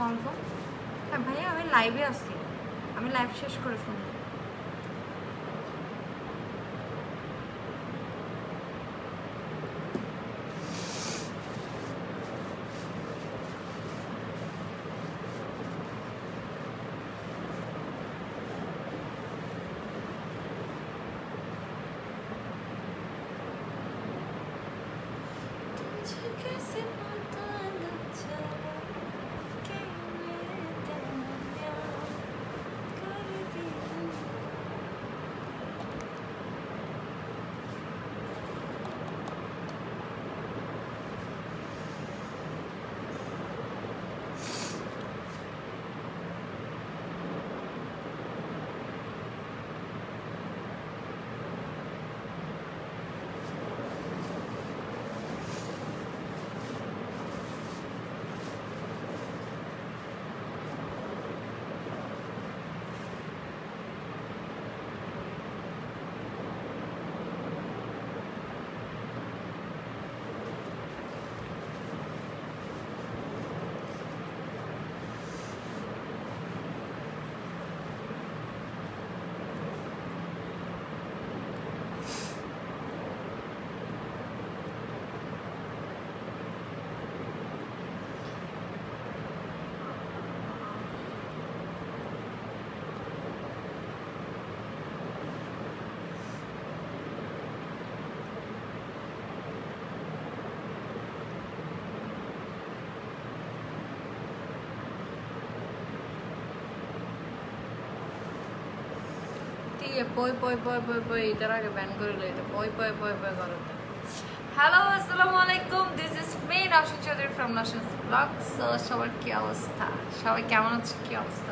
আসসালামু আলাইকুম। হ্যাঁ ভাইয়া, আমি লাইভে আসছি, আমি লাইভ শেষ করে শুনবো। পয় পয় পয় পয় পয় এটার আগে ব্যান করে লইতে পয় পয় পয় পয় করো। হ্যালো, আসসালামু আলাইকুম, this is me Naushin Chowdhury from Naushin's blogs. সবার কি অবস্থা, সবাই কেমন আছে, কি অবস্থা?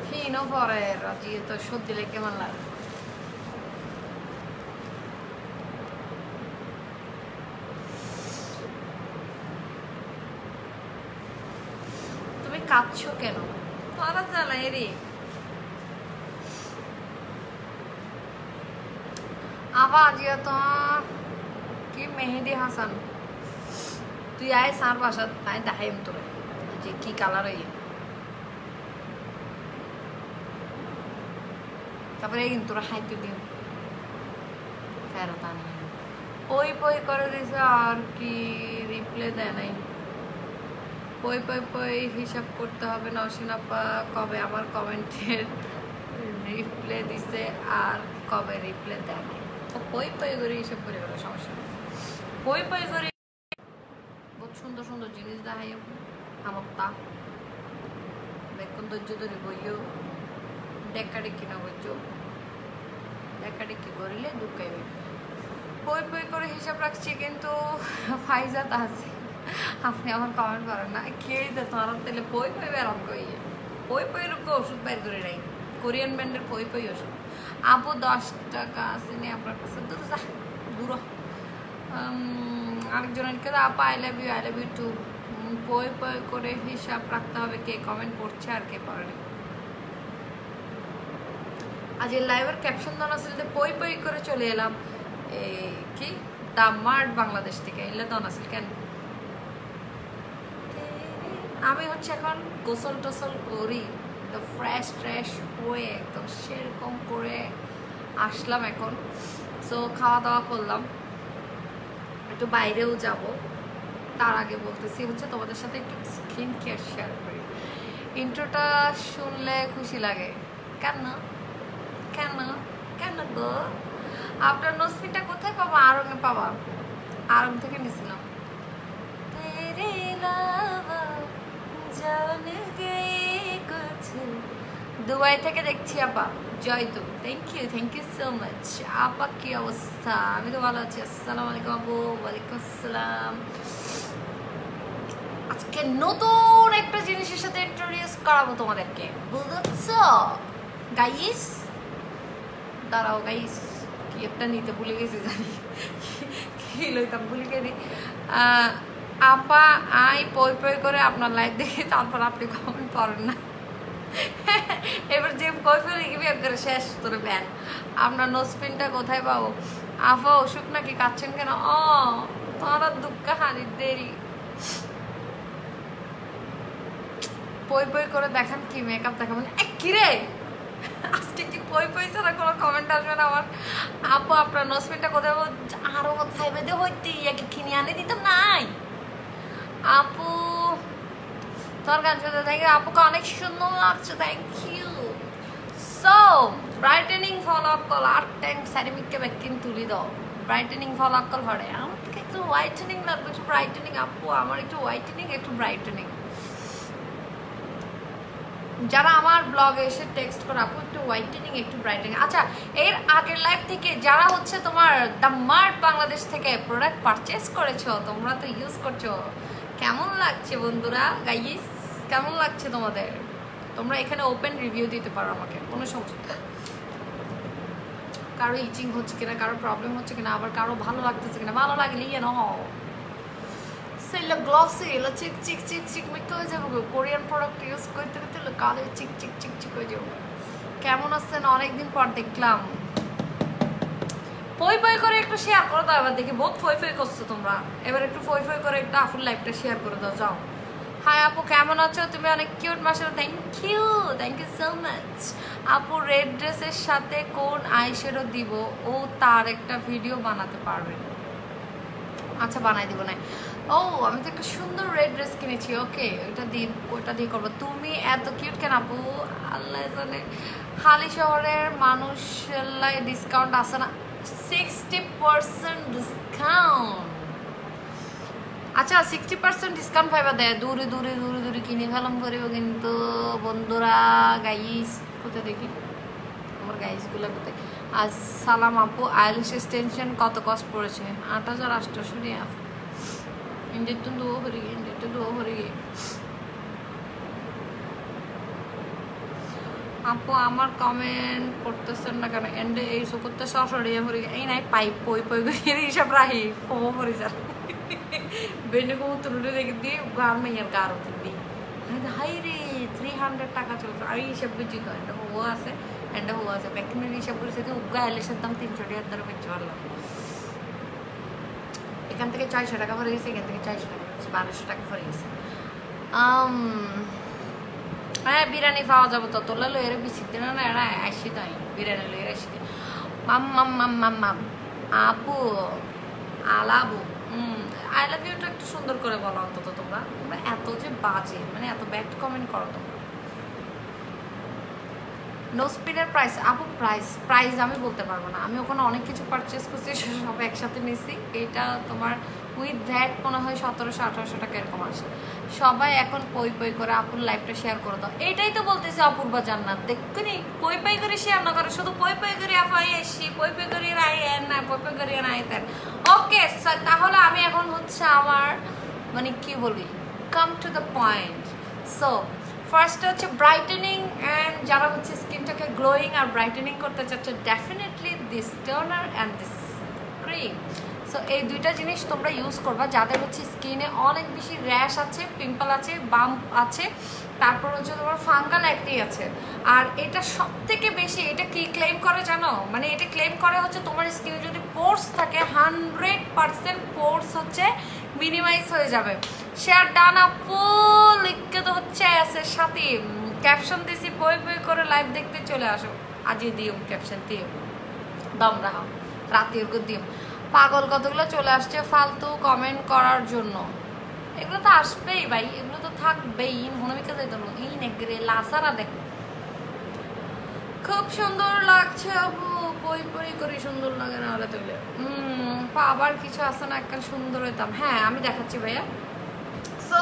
ফিনো পরে রাজি তো সত্যি লেগে কেমন লাগে? কাঁদছো কেন? মারা জ্বালাই রে। আবার আজিয়া তো কি মেহেদি হাসান, তুই আয় সার বাসা, তাই দেখাইম তোরে যে কি কালার হই। তারপরে কিন্তু তোরা খাইতে দিন ফেরত আনি। পই পই করে দিছে আর কি রিপ্লে দেয় নাই। পই পই পই হিসাব করতে হবে নওশিন আপা কবে আমার কমেন্টের রিপ্লে দিছে আর কবে রিপ্লে দেয় নাই। তো পই পই করে হিসাব করে গেল, সমস্যা নেই। পই পই করে বহুত সুন্দর সুন্দর জিনিস দেখাই আমার তা দেখুন ধৈর্য ধরে বইও ডেকাডেকি না বইছো, ডেকাডেকি করিলে দুঃখাইবে। পই পই করে হিসাব রাখছি কিন্তু ফাইজাত আছে, আপনি আমার কমেন্ট করেন না খেয়ে তো তোমার তেলে পই পই বেরাম কইয়ে পই পই রূপে ওষুধ বের করে নাই, কোরিয়ান ব্র্যান্ডের পই পই ওষুধ। আপু 10 টাকা আসেনি আপনার কাছে, দূর যা দূর। আরেকজনের কে আপা আই লাভ ইউ টু। পই পই করে হিসাব রাখতে হবে, কে কমেন্ট করছে আর কে পড়েনি। আজ এই লাইভের ক্যাপশন দেওয়া ছিল যে পই পই করে চলে এলাম কি দা মার্ট বাংলাদেশ থেকে, এলে দেওয়া ছিল কেন? আমি হচ্ছে এখন গোসল টোসল করি, একদম ফ্রেশ ট্রেশ হয়ে একদম সেরকম করে আসলাম এখন। সো খাওয়া দাওয়া করলাম, একটু বাইরেও যাব। তার আগে বলতেছি হচ্ছে তোমাদের সাথে একটু স্কিন কেয়ার শেয়ার করি। ইন্ট্রোটা শুনলে খুশি লাগে কেন কেন কেন গো? আপনার নোসপিনটা কোথায় পাবো? আরঙে পাবা, আরং থেকে নিয়েছিলাম। দুবাই থেকে দেখছি আপা, জয় তো, থ্যাংক ইউ সো মাচ। আপা কি অবস্থা? আমি তো ভালো আছি। আসসালামু আলাইকুম আপু। ওয়ালাইকুম আসসালাম। আজকে নতুন একটা জিনিসের সাথে ইন্ট্রোডিউস করাবো তোমাদেরকে, বুঝছো গাইস? দাঁড়াও গাইস, কি একটা নিতে ভুলে গেছি, জানি কি লইতাম ভুলে গেছি। আপা আই পই পই করে আপনার লাইভ দেখে তারপর আপনি কমেন্ট করেন না। এবার যে কই ফেলে গিয়ে করে শেষ তোর ব্যান। আপনার নোসপিনটা কোথায় পাবো? আফা অসুখ নাকি, কাচ্ছেন কেন? তোমার দুঃখ হারির দেরি। পই পই করে দেখান কি মেকআপ দেখাবেন? কিরে আজকে কি পই পই ছাড়া কোনো কমেন্ট আসবে না আমার? আপু আপনার নসমিনটা কোথায়? আরো খাইবে দিয়ে হইতে ইয়াকে কিনে আনে দিতাম নাই। আপু তোমার গান শুনতে থাকি, আপুকে অনেক সুন্দর লাগছে, thank you. So brightening follow up call আর ট্যাঙ্ক স্যারিমিককে ব্যাকিং তুলি দাও। ব্রাইটেনিং ফলো আপ কল হরে আমার একটু হোয়াইটেনিং লাগবে, একটু ব্রাইটেনিং। আপু আমার একটু হোয়াইটেনিং, একটু ব্রাইটেনিং। যারা আমার ব্লগে এসে টেক্সট করে আপু একটু হোয়াইটেনিং, একটু ব্রাইটেনিং। আচ্ছা, এর আগের লাইভ থেকে যারা হচ্ছে তোমার দ্য মার্ট বাংলাদেশ থেকে প্রোডাক্ট পারচেস করেছো, তোমরা তো ইউজ করছো, কেমন লাগছে বন্ধুরা? গাইস কেমন লাগছে তোমাদের? তোমরা এখানে ওপেন রিভিউ দিতে পারো আমাকে, কোনো সমস্যা। কারো ইচিং হচ্ছে কিনা, কারো প্রবলেম হচ্ছে কিনা, আবার কারো ভালো লাগতেছে কিনা। ভালো লাগলে ইয়ে না সেগুলো গ্লসি, এগুলো চিক চিক চিক চিক মিক হয়ে যাবো। কোরিয়ান প্রোডাক্ট ইউজ করতে করতে কালে চিক চিক চিক চিক হয়ে যাবো। কেমন আছেন? অনেকদিন পর দেখলাম। ফই ফই করে একটু শেয়ার করে দাও এবার, দেখি বহুত ফই ফই করছো তোমরা। এবার একটু ফই ফই করে একটা আফুল লাইভটা শেয়ার করে দাও, যাও। হাই আপু কেমন আছো? তুমি অনেক কিউট মাসাল্লাহ, থ্যাংক ইউ সো মাচ। আপু রেড ড্রেসের সাথে কোন আইশ্যাডো দিব? ও তার একটা ভিডিও বানাতে পারবেন? আচ্ছা বানাই দিব না। আমি তো একটা সুন্দর রেড ড্রেস কিনেছি, ওকে ওইটা দিয়ে করবো। তুমি এত কিউট কেন আপু? আল্লাহ জানে। হালি শহরের মানুষের ডিসকাউন্ট আছে না? 60% ডিসকাউন্ট। আচ্ছা 60% ডিসকাউন্ট পাইবা দেয়? দূরে দূরে দূরে দূরে কিনে ফেলাম করিব কিন্তু বন্ধুরা। গাইস কোথায় দেখি আমার গাইসগুলো কোথায়? আজ সালাম আপু, আইলিশ এক্সটেনশন কত কস্ট পড়েছে? 8800 নিয়ে আপু। ইন্ডিয়াতে দো ভরে গিয়ে আপু আমার কমেন্ট পড়তেছেন না কেন? এন্ডে এই সুকরতে সশরিয়া ভরে এই নাই পাইপ পই পই করে হিসাব রাহি কম ভরে যা বেনে কম তুলে রেখে দিয়ে গার মেয়ের গার উঠে দিই। হাই রে 300 টাকা চলছে। আর হিসাব বুঝি তো এটা হওয়া আছে, এটা হওয়া আছে প্যাকিংয়ের হিসাব করেছে যে উগা আইলেসের দাম 300 টাকা বেচতে পারলাম। এখান থেকে 400 টাকা ভরে গেছে, এখান থেকে 400 টাকা ভরে 1200 টাকা ভরে গেছে। হ্যাঁ বিরিয়ানি পাওয়া যাবো তো তোলা লো এর বেশি দিন না, এরা আসি তাই বিরিয়ানি লো এর আসি। মাম মাম মাম মাম মাম আপু আলাবু আই লাভ ইউটা একটু সুন্দর করে বলো অন্তত। তোমরা এত যে বাজে, মানে এত ব্যাড কমেন্ট করো তোমরা। নো স্পিনের প্রাইস আপু, প্রাইস আমি বলতে পারবো না। আমি ওখানে অনেক কিছু পারচেস করছি, সব একসাথে নিছি। এটা তোমার উইথ ভ্যাট মনে হয় 1700-1800 টাকা এরকম আসে। সবাই এখন পই পই করে আপুর লাইভটা শেয়ার করে দাও, এইটাই তো বলতেছি অপূর্বা জান্নাত। দেখুনি পই পই করে শেয়ার না করে, শুধু পই পই করে আপাই এসি, পই পই করে রাই না, পই পই করে নাই তেন। ওকে তাহলে আমি এখন হচ্ছে আমার মানে কি বলি, come to the point. So first হচ্ছে ব্রাইটেনিং, অ্যান্ড যারা হচ্ছে স্কিনটাকে গ্লোয়িং আর ব্রাইটেনিং করতে চাচ্ছে, definitely this toner and this cream. So এই দুইটা জিনিস তোমরা ইউজ করবা যাদের হচ্ছে স্কিনে অনেক বেশি র্যাশ আছে, পিম্পল আছে, বাম্প আছে, তারপর হচ্ছে তোমার ফাঙ্গাল অ্যাক্টি আছে। আর এটা সব থেকে বেশি এটা কি ক্লেম করে জানো? মানে এটা ক্লেম করে হচ্ছে তোমার স্কিনে যদি পোর্স থাকে 100% পোর্স হচ্ছে মিনিমাইজ হয়ে যাবে। শেয়ার ডান আপু লিখতে তো হচ্ছে আছে, সাথে ক্যাপশন দিছি বই বই করে লাইভ দেখতে চলে আসো। আজই দিও ক্যাপশন দিও, দম রাখো রাতে ওরকম দিও। পাগল কতগুলো চলে আসছে ফালতু কমেন্ট করার জন্য। এগুলো তো আসবেই ভাই, এগুলো তো থাকবেই। মনোবিকা যাইতো এই নেগরে লাসারা দেখ খুব সুন্দর লাগছে আপু, বই বই করে সুন্দর লাগে না ওরা তুলে। আবার কিছু আছে না একটা সুন্দর হইতাম। হ্যাঁ আমি দেখাচ্ছি ভাইয়া। সো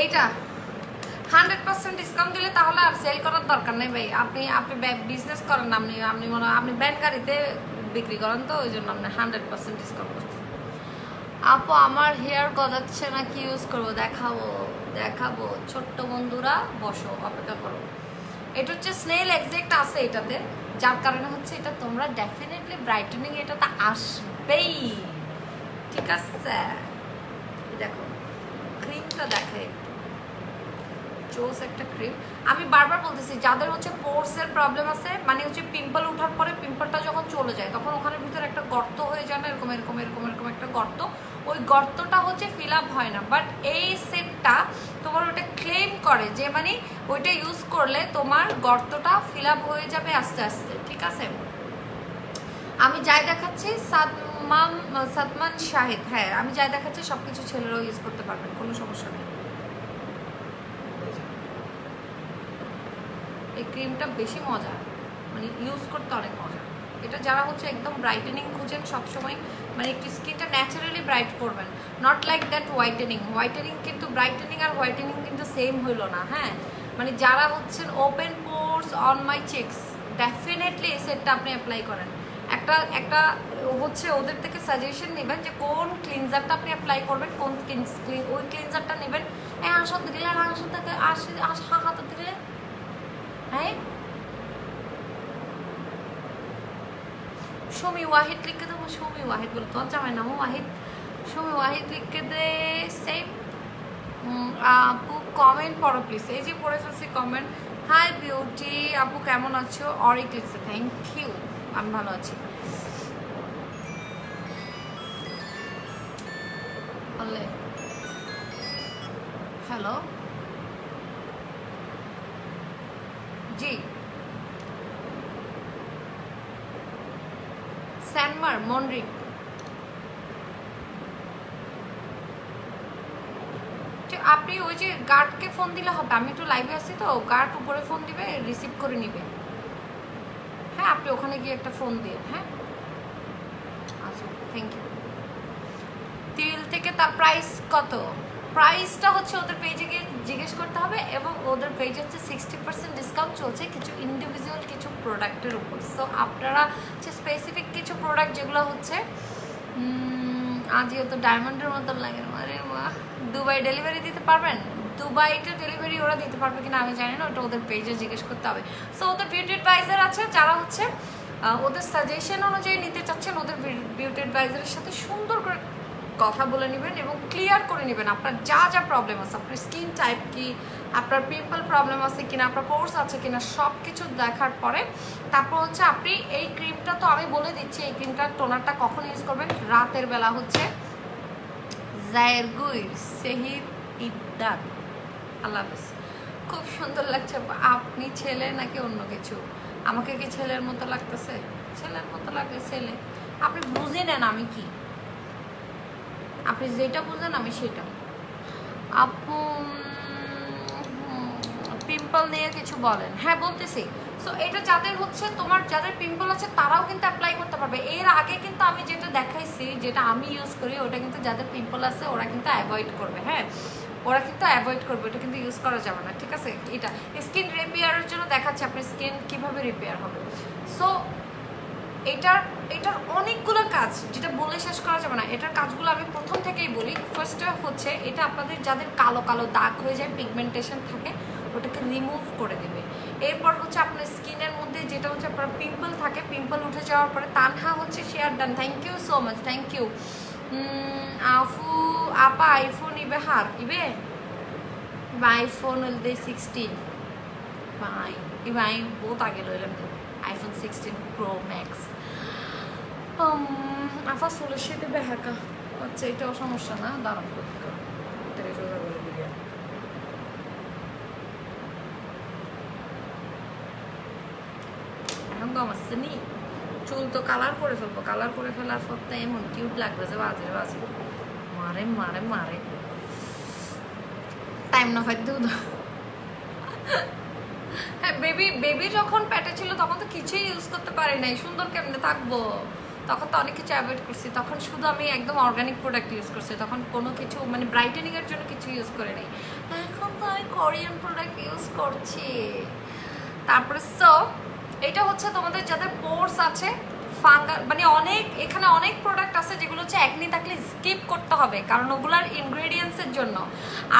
এইটা 100% ডিসকাউন্ট দিলে তাহলে আর সেল করার দরকার নেই ভাই। আপনি বিজনেস করেন না, আপনি মনে হয় আপনি ব্যান্ড গাড়িতে বিক্রি করেন, তো ওই জন্য আপনি 100% ডিসকাউন্ট করছেন। আপু আমার হেয়ার গজাচ্ছে না, কি ইউজ করবো? দেখাবো ছোট্ট বন্ধুরা, বসো অপেক্ষা করো। এটা হচ্ছে স্নেল এক্সাক্ট আছে এটাতে, যার কারণে হচ্ছে এটা তোমরা ডেফিনেটলি ব্রাইটেনিং এটাতে আসবেই। ঠিক আছে দেখো ক্রিমটা দেখাই, জোস একটা ক্রিম। আমি বারবার বলতেছি যাদের হচ্ছে পোর্সের প্রবলেম আছে, মানে হচ্ছে পিম্পল ওঠার পরে পিম্পলটা যখন চলে যায় তখন ওখানের ভিতরে একটা গর্ত হয়ে যায় না, এরকম এরকম এরকম এরকম একটা গর্ত, ওই গর্তটা হচ্ছে ফিল আপ হয় না। বাট এই সেটটা তোমার ওটা ক্লেম করে যে মানে ওইটা ইউজ করলে তোমার গর্তটা ফিল আপ হয়ে যাবে আস্তে আস্তে, ঠিক আছে। আমি যাই দেখাচ্ছি সাদমান শাহিদ, হ্যাঁ আমি যাই দেখাচ্ছি সবকিছু ছেলেরাও ইউজ করতে পারবেন, কোনো সমস্যা নেই। এই ক্রিমটা বেশি মজা, মানে ইউজ করতে অনেক মজা। এটা যারা হচ্ছে একদম ব্রাইটেনিং খুঁজেন সবসময়, মানে একটু স্কিনটা ন্যাচারালি ব্রাইট করবেন, নট লাইক দ্যাট হোয়াইটেনিং কিন্তু ব্রাইটেনিং আর হোয়াইটেনিং কিন্তু সেম হইলো না, হ্যাঁ। মানে যারা হচ্ছেন open porch on my checks, definitely এই সেটটা আপনি অ্যাপ্লাই করেন। একটা হচ্ছে ওদের থেকে সাজেশন নেবেন যে কোন ক্লিনজারটা আপনি অ্যাপ্লাই করবেন, কোন ওই ক্লিনজারটা নেবেন। হাসতে দিলে হাতে দিলে, হ্যাঁ শমি ওয়াহিদ লিখে দেবো, শমি ওয়াহিদ বলে তোমার জামাই নাম ওয়াহিদ, শমি ওয়াহিদ লিখে দে সেম। আপু কমেন্ট পড়ো প্লিজ, এই যে পড়ে ফেলছি কমেন্ট। হাই বিউটি আপু কেমন আছো? অরিক লিখছে থ্যাংক ইউ, আমি ভালো আছি। হ্যালো জি, স্যানমার মনরিক, আপনি ওই যে গার্ডকে ফোন দিলে হবে, আমি একটু লাইভে আসছি তো, গার্ড উপরে ফোন দিবে, রিসিভ করে নিবে, হ্যাঁ আপনি ওখানে গিয়ে একটা ফোন দিয়ে, হ্যাঁ আচ্ছা থ্যাংক ইউ। তিল থেকে তার প্রাইস কত? প্রাইসটা হচ্ছে ওদের পেজে গিয়ে জিজ্ঞেস করতে হবে, এবং ওদের পেজে হচ্ছে 60% ডিসকাউন্ট চলছে কিছু ইন্ডিভিজুয়াল কিছু প্রোডাক্টের উপর। সো আপনারা হচ্ছে স্পেসিফিক কিছু প্রোডাক্ট যেগুলো হচ্ছে আজও তো ডায়মন্ডের মতন লাগে, আরে বাহ, দুবাই ডেলিভারি দিতে পারবেন? দুবাইতে ডেলিভারি ওরা দিতে পারবে কিনা আমি জানি না, ওটা ওদের পেজে জিজ্ঞেস করতে হবে। সো ওদের বিউটি অ্যাডভাইজার আছে যারা হচ্ছে ওদের সাজেশন অনুযায়ী নিতে চাচ্ছেন, ওদের বিউটি অ্যাডভাইজারের সাথে সুন্দর করে কথা বলে নেবেন এবং ক্লিয়ার করে নেবেন আপনার যা যা প্রবলেম আছে, আপনার স্কিন টাইপ কি, আপনার পিম্পল প্রবলেম আছে কিনা, আপনার পোর্স আছে কিনা, সব কিছু দেখার পরে তারপর হচ্ছে আপনি এই ক্রিমটা, তো আমি বলে দিচ্ছি এই ক্রিমটার টোনারটা কখন ইউজ করবেন, রাতের বেলা হচ্ছে জায়েরগুই সেহির ইদ্দার। আল্লাহ হাফেজ। খুব সুন্দর লাগছে। আপনি ছেলে নাকি অন্য কিছু? আমাকে কি ছেলের মতো লাগতেছে? ছেলের মতো লাগলে ছেলে, আপনি বুঝে নেন আমি কি, আপনি যেটা বুঝেন আমি সেটা। আপু পিম্পল নিয়ে কিছু বলেন। হ্যাঁ বলতেছি। সো এটা যাদের হচ্ছে তোমার যাদের পিম্পল আছে তারাও কিন্তু অ্যাপ্লাই করতে পারবে। এর আগে কিন্তু আমি যেটা দেখাইছি, যেটা আমি ইউজ করি, ওটা কিন্তু যাদের পিম্পল আছে ওরা কিন্তু অ্যাভয়েড করবে, হ্যাঁ ওরা কিন্তু অ্যাভয়েড করবে, ওটা কিন্তু ইউজ করা যাবে না, ঠিক আছে। এটা স্কিন রিপেয়ারের জন্য দেখাচ্ছে আপনার স্কিন কিভাবে রিপেয়ার হবে। সো এটার অনেকগুলো কাজ যেটা বলে শেষ করা যাবে না। এটার কাজগুলো আমি প্রথম থেকেই বলি। ফার্স্টে হচ্ছে এটা আপনাদের যাদের কালো কালো দাগ হয়ে যায়, পিগমেন্টেশন থাকে, ওটাকে রিমুভ করে দেবে। এরপর হচ্ছে আপনার স্কিনের মধ্যে যেটা হচ্ছে আপনার পিম্পল থাকে, পিম্পল উঠে যাওয়ার পরে তানহা হচ্ছে share done, thank you so much, thank you. আফু আপা আইফোন ইবে হার ইবে আইফোন হলদে 16 ভাই ভাই বহুত আগে লইলাম আইফোন 16 প্রো ম্যাক্স। আফা চুলের সাথে বেহাকা আচ্ছা এটাও সমস্যা না, দাঁড়ান এখন তো আমার নি চুল তো কালার করে ফেলবো, কালার করে ফেলার পর তো এমন কিউট লাগবে যে বাজে বাজে মারে মারে মারে টাইম না ফাইট দেব। হ্যাঁ বেবি যখন পেটে ছিল তখন তো কিছুই ইউজ করতে পারি নাই, সুন্দর কেমনে থাকবো, তখন তো অনেক কিছু অ্যাভয়েড করছি, তখন শুধু আমি একদম অর্গানিক প্রোডাক্ট ইউজ করছি, তখন কোনো কিছু মানে ব্রাইটেনিং এর জন্য কিছু ইউজ করে নাই। এখন তো আমি কোরিয়ান প্রোডাক্ট ইউজ করছি। তারপরে সো এটা হচ্ছে তোমাদের যাদের পোর্স আছে, ফাঙ্গাল মানে অনেক এখানে অনেক প্রোডাক্ট আছে যেগুলো হচ্ছে একনি থাকলে স্কিপ করতে হবে কারণ ওগুলার ইনগ্রেডিয়েন্টসের জন্য।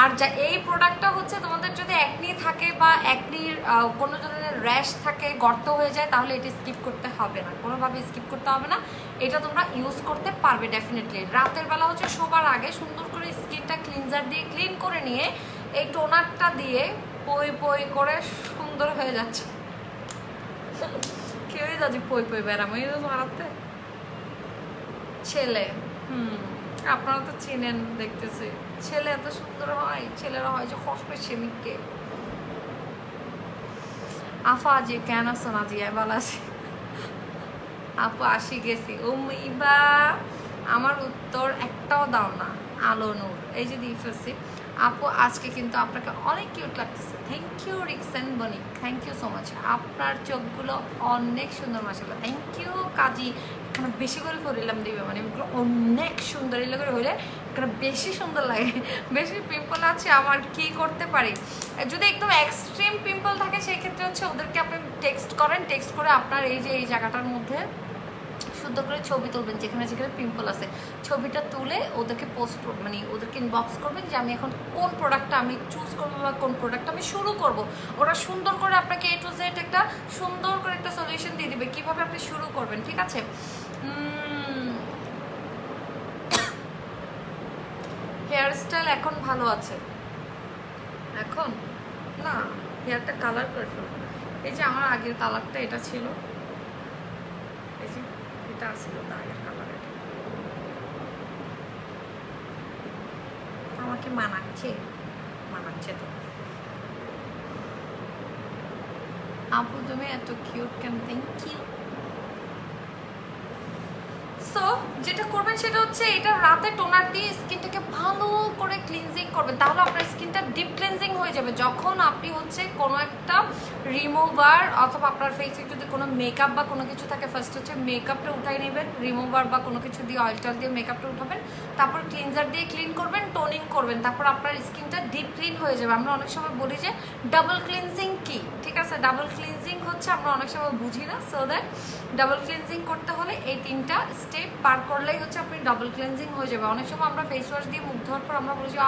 আর যা এই প্রোডাক্টটা হচ্ছে তোমাদের যদি একনি থাকে বা একনির কোনো ধরনের র্যাশ থাকে, গর্ত হয়ে যায়, তাহলে এটা স্কিপ করতে হবে না, কোনোভাবে স্কিপ করতে হবে না, এটা তোমরা ইউজ করতে পারবে ডেফিনেটলি। রাতের বেলা হচ্ছে শোবার আগে সুন্দর করে স্কিনটা ক্লিনজার দিয়ে ক্লিন করে নিয়ে এই টোনারটা দিয়ে পই পই করে সুন্দর হয়ে যাচ্ছে। কেউই যাচ্ছি পই পই বেড়ামো এই মারাতে ছেলে। আপনারা তো চিনেন, দেখতেছি ছেলে এত সুন্দর হয়, ছেলেরা হয় যে কষ্ট সেমিককে। আফা যে কেন আছো না জি ভালো আছি আপু, আসি গেছি। ও ইবা আমার উত্তর একটাও দাও না। আলো নূর এই যে দিয়ে ফেলছি। আপু আজকে কিন্তু আপনাকে অনেক কিউট লাগতেছে। থ্যাংক ইউ রিক্সেন Banik, thank you so much. আপনার চোখগুলো অনেক সুন্দর মাশাআল্লাহ। Thank you Kazi. এখানে বেশি করে করিলাম দিবে, মানে এগুলো অনেক সুন্দর। এগুলো করে হইলে এখানে বেশি সুন্দর লাগে। বেশি পিম্পল আছে আমার, কি করতে পারি? যদি একদম এক্সট্রিম পিম্পল থাকে সেই ক্ষেত্রে হচ্ছে ওদেরকে আপনি টেক্সট করেন, টেক্সট করে আপনার এই যে এই জায়গাটার মধ্যে সুন্দর করে ছবি তুলবেন, যেখানে যেখানে পিম্পল আছে ছবিটা তুলে ওদেরকে পোস্ট মানে ওদেরকে ইনবক্স করবেন যে আমি এখন কোন প্রোডাক্টটা আমি চুজ করবো বা কোন প্রোডাক্টটা আমি শুরু করব। ওরা সুন্দর করে আপনাকে A to Z একটা সুন্দর করে একটা সলিউশন দিয়ে দিবে কীভাবে আপনি শুরু করবেন, ঠিক আছে? হেয়ার স্টাইল এখন ভালো আছে, এখন না হেয়ারটা কালার করে ফেলবো। এই যে আমার আগের কালারটা এটা ছিল, এই যে এটা ছিল না আগের কালার, আমাকে মানাচ্ছে, মানাচ্ছে তো। আপু তুমি এত কিউট কেন? Thank you. সো যেটা করবেন সেটা হচ্ছে এটা রাতে টোনার দিয়ে স্কিনটাকে ভালো করে ক্লিনজিং করবেন, তাহলে আপনার স্কিনটা ডিপ ক্লিনজিং হয়ে যাবে। যখন আপনি হচ্ছে কোনো একটা রিমুভার অথবা আপনার ফেসে যদি কোনো মেকআপ বা কোনো কিছু থাকে, ফার্স্ট হচ্ছে মেকআপটা উঠাই নেবেন, রিমুভার বা কোনো কিছু দিয়ে অয়েল টয়েল দিয়ে মেকআপটা উঠাবেন, তারপর ক্লিনজার দিয়ে ক্লিন করবেন, টোনিং করবেন, তারপর আপনার স্কিনটা ডিপ ক্লিন হয়ে যাবে। আমরা অনেক সময় বলি যে ডাবল ক্লিনজিং কি, ঠিক আছে? ডাবল ক্লিনজিং হচ্ছে আমরা অনেক সময় বুঝি না। সো দ্যাট ডাবল ক্লিনজিং করতে হলে এই 3টা স্টেপ পার করলেই হচ্ছে আপনি ডাবল ক্লিনজিং হয়ে যাবে। অনেক সময় আমরা ফেস ওয়াশ দিয়ে মুখ ধোয়ার পর আমরা বলি যে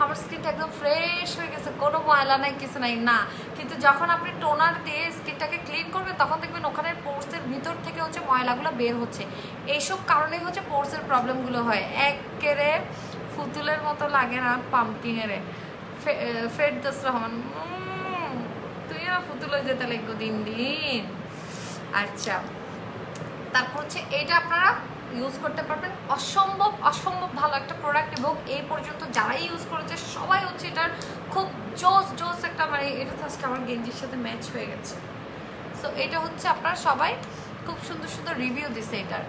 আমার স্কিনটা একদম ফ্রেশ হয়ে গেছে, কোনো ময়লা নাই, কিছু নাই, না। কিন্তু যখন আপনি টোনার দিয়ে স্কিনটাকে ক্লিন করবেন তখন দেখবেন ওখানে পোর্সের ভিতর থেকে হচ্ছে ময়লাগুলো বের হচ্ছে। এইসব কারণেই হচ্ছে পোর্সের প্রবলেমগুলো হয়। একেবারে ফুতুলের মতো লাগে না পাম্পকিংয়ের ফেরদৌস রহমান, তুই না ফুতুলে যেতে লাগবো দিন দিন। আচ্ছা, তারপর হচ্ছে এটা আপনারা ইউজ করতে পারবেন, অসম্ভব অসম্ভব ভালো একটা প্রোডাক্ট, এবং এই পর্যন্ত যারাই ইউজ করেছে সবাই হচ্ছে এটার খুব জোস জোস একটা, মানে এটা তো আজকে আমার গেঞ্জির সাথে ম্যাচ হয়ে গেছে। সো এটা হচ্ছে আপনারা সবাই খুব সুন্দর সুন্দর রিভিউ দিছে এটার।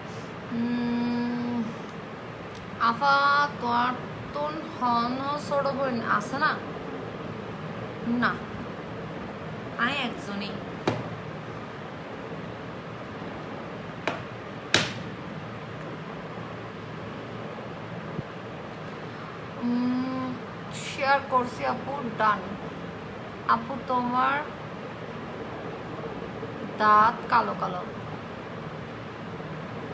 আফা তোর হন ছোট বোন আছে না? না, আমি একজনই। শেয়ার করছি আপু, ডান। আপু তোমার দাঁত কালো কালো,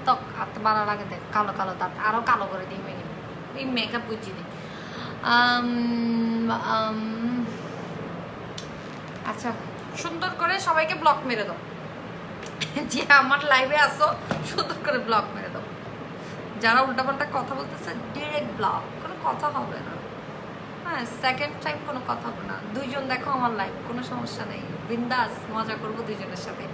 ত্বক হাত বাড়ার আগে দেখ কালো কালো দাঁত, আরো কালো করে দিই মেয়ে, এই মেকআপ বুঝিয়ে দিই। আচ্ছা, সুন্দর করে সবাইকে ব্লক মেরে দাও, যে আমার লাইভে আসো সুন্দর করে ব্লক মেরে দাও। যারা উল্টাপাল্টা কথা বলতেছে ডিরেক্ট ব্লক, কোনো কথা হবে না। হ্যাঁ, সেকেন্ড টাইম কোনো কথা হবে না। দুইজন দেখো আমার লাইভ, কোনো সমস্যা নেই, বিন্দাস মজা করবো দুইজনের সাথে।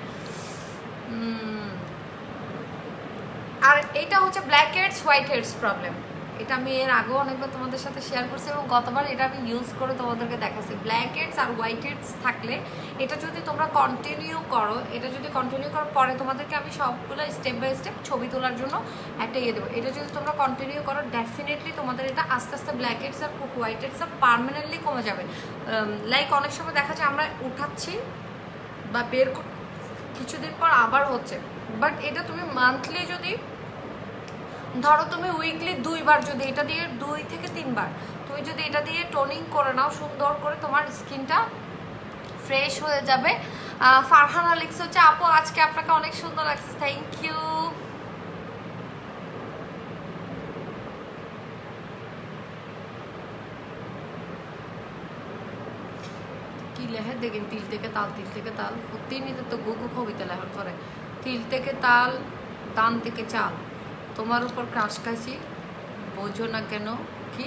আর এটা হচ্ছে black heads white heads problem, এটা আমি এর আগেও অনেকবার তোমাদের সাথে শেয়ার করছি এবং গতবার এটা আমি ইউজ করে তোমাদেরকে দেখাচ্ছি। Black heads are white heads থাকলে এটা যদি তোমরা কন্টিনিউ করো, এটা যদি কন্টিনিউ করো, পরে তোমাদেরকে আমি সবগুলো স্টেপ বাই স্টেপ ছবি তোলার জন্য একটা ইয়ে দেবো। এটা যদি তোমরা কন্টিনিউ করো ডেফিনেটলি তোমাদের এটা আস্তে আস্তে black heads are white heads are permanently কমে যাবে। লাইক অনেক সময় দেখা যায় আমরা উঠাচ্ছি বা বের কিছুদিন পর আবার হচ্ছে, বাট এটা তুমি মান্থলি যদি ধরো, তুমি উইকলি 2 বার যদি এটা দিয়ে 2 থেকে 3 বার তুমি যদি এটা দিয়ে টোনিং করে নাও সুন্দর করে, তোমার স্কিনটা ফ্রেশ হয়ে যাবে। ফারহানা লিখছে হচ্ছে আপু আজকে আপনাকে অনেক সুন্দর লাগছে, থ্যাংক ইউ। কি লেহে দেখেন, তিল থেকে তাল, তিল থেকে তাল, প্রতিনিয়ত তো গুগু কবিতা লেখার করে, তিল থেকে তাল, দান থেকে চাল, তোমার উপর ক্রাশ খাইছি বোঝো না কেন। কি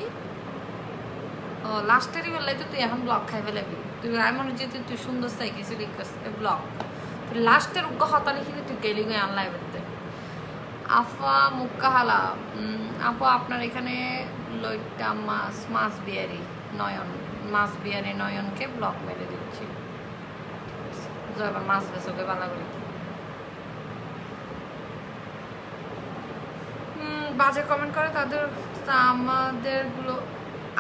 লাস্টেরই বেলায় তো তুই এখন ব্লক খাই ফেলাবি। তুই এমন যেতে তুই সুন্দর চাই কিছু রিকোয়েস্ট ব্লগ তুই লাস্টের উগ্র হতা লিখে তুই গেলি গিয়ে আনলাই বেরতে আফা মুক্কাহালা আপু আপনার এখানে লইটা মাছ বিয়ারি নয়ন মাছ বিয়ারি নয়নকে ব্লক মেরে দিচ্ছি এবার মাছ বেসোকে বালা করে বাজে কমেন্ট করে তাদের আমাদেরগুলো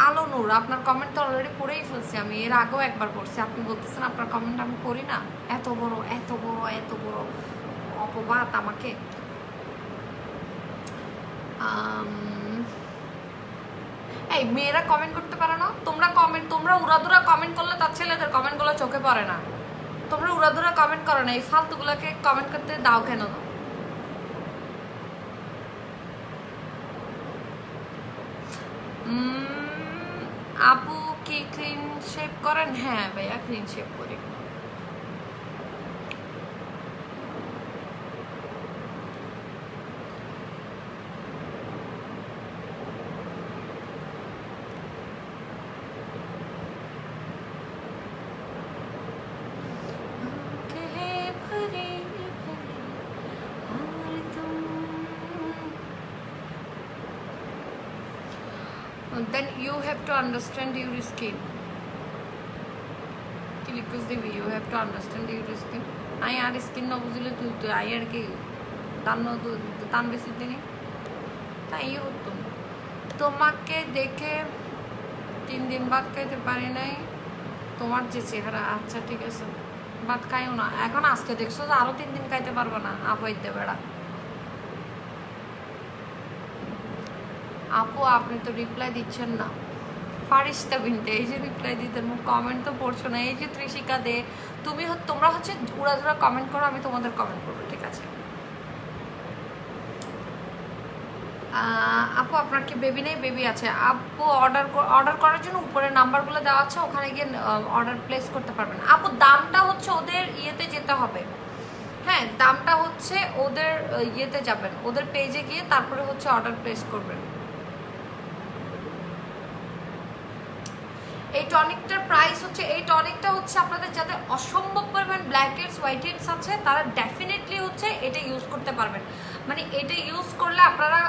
আলো নূর আপনার কমেন্ট তো অলরেডি পড়েই ফেলছি আমি এর আগেও একবার পড়ছি আপনি বলতেছেন আপনার কমেন্ট আমি পড়ি না এত বড় অপবাদ আমাকে এই মেয়েরা কমেন্ট করতে পারো না তোমরা উড়াদুরা কমেন্ট করলে তার ছেলেদের কমেন্টগুলো চোখে পড়ে না তোমরা উড়াদুরা কমেন্ট করো না এই ফালতুগুলোকে কমেন্ট করতে দাও কেন আপু কি ক্লিন শেপ করেন হ্যাঁ ভাইয়া ক্লিন শেপ করি then you have to understand your skin you have to understand your skin I আর স্কিন না বুঝলে তুই আই আর কি দান বেশি দিনই তাই হতো তোমাকে দেখে 3 দিন ভাত খাইতে পারি নাই তোমার যে চেহারা আচ্ছা ঠিক আছে ভাত খাইও না এখন আজকে দেখছো যে আরো 3 দিন খাইতে পারবো না আপাইতে বেড়া আপু আপনি তো রিপ্লাই দিচ্ছেন না ফারিস্তা বিনতে এই যে রিপ্লাই দিতেন কমেন্ট তো পড়ছো না এই যে ত্রিশিকা দে তোমরা হচ্ছে উড়াধুরা কমেন্ট করো আমি তোমাদের কমেন্ট করবো ঠিক আছে আপু আপনার কি বেবি নেই বেবি আছে আপু অর্ডার করার জন্য উপরে নাম্বারগুলো দেওয়া আছে ওখানে গিয়ে অর্ডার প্লেস করতে পারবেন আপু দামটা হচ্ছে ওদের ইয়েতে যেতে হবে হ্যাঁ দামটা হচ্ছে ওদের ইয়েতে যাবেন ওদের পেজে গিয়ে তারপরে হচ্ছে অর্ডার প্লেস করবেন এই টনিকটার প্রাইস হচ্ছে এই টনিকটা হচ্ছে আপনাদের যাদের অসম্ভব পরিমাণ ব্ল্যাক হেডস হোয়াইট হেডস আছে তারা ডেফিনেটলি হচ্ছে এটা ইউজ করতে পারবেন মানে এটা ইউজ করলে আপনারা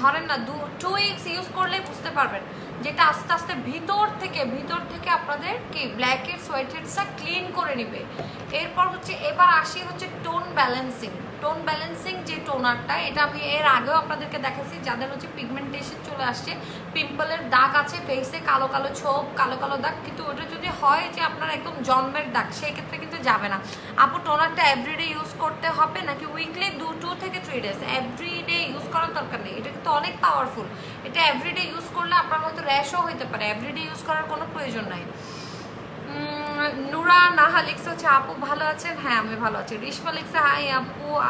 ধরেন না 2 উইকস ইউজ করলেই বুঝতে পারবেন যেটা আস্তে আস্তে ভিতর থেকে আপনাদের কি ব্ল্যাক হেডস হোয়াইট হেডসটা ক্লিন করে নেবে এরপর হচ্ছে এবার আসি হচ্ছে টোন ব্যালেন্সিং যে টোনারটা এটা আমি এর আগেও আপনাদেরকে দেখাচ্ছি যাদের হচ্ছে পিগমেন্টেশন চলে আসছে পিম্পলের দাগ আছে ফেসে কালো কালো ছোপ কালো কালো দাগ কিন্তু ওটা যদি হয় যে আপনার একদম জন্মের দাগ সেই ক্ষেত্রে কিন্তু যাবে না আপু টোনারটা এভরিডে ইউজ করতে হবে নাকি উইকলি 2 থেকে 3 ডেজ এভরিডে ইউজ করার দরকার নেই এটা কিন্তু অনেক পাওয়ারফুল এটা এভরিডে ইউজ করলে আপনার হয়তো র্যাশও হতে পারে এভরিডে ইউজ করার কোনো প্রয়োজন নাই নুরা নাহা লিখছে হচ্ছে আপু ভালো আছেন হ্যাঁ আমি ভালো আছি রিশমা লিখছে হাই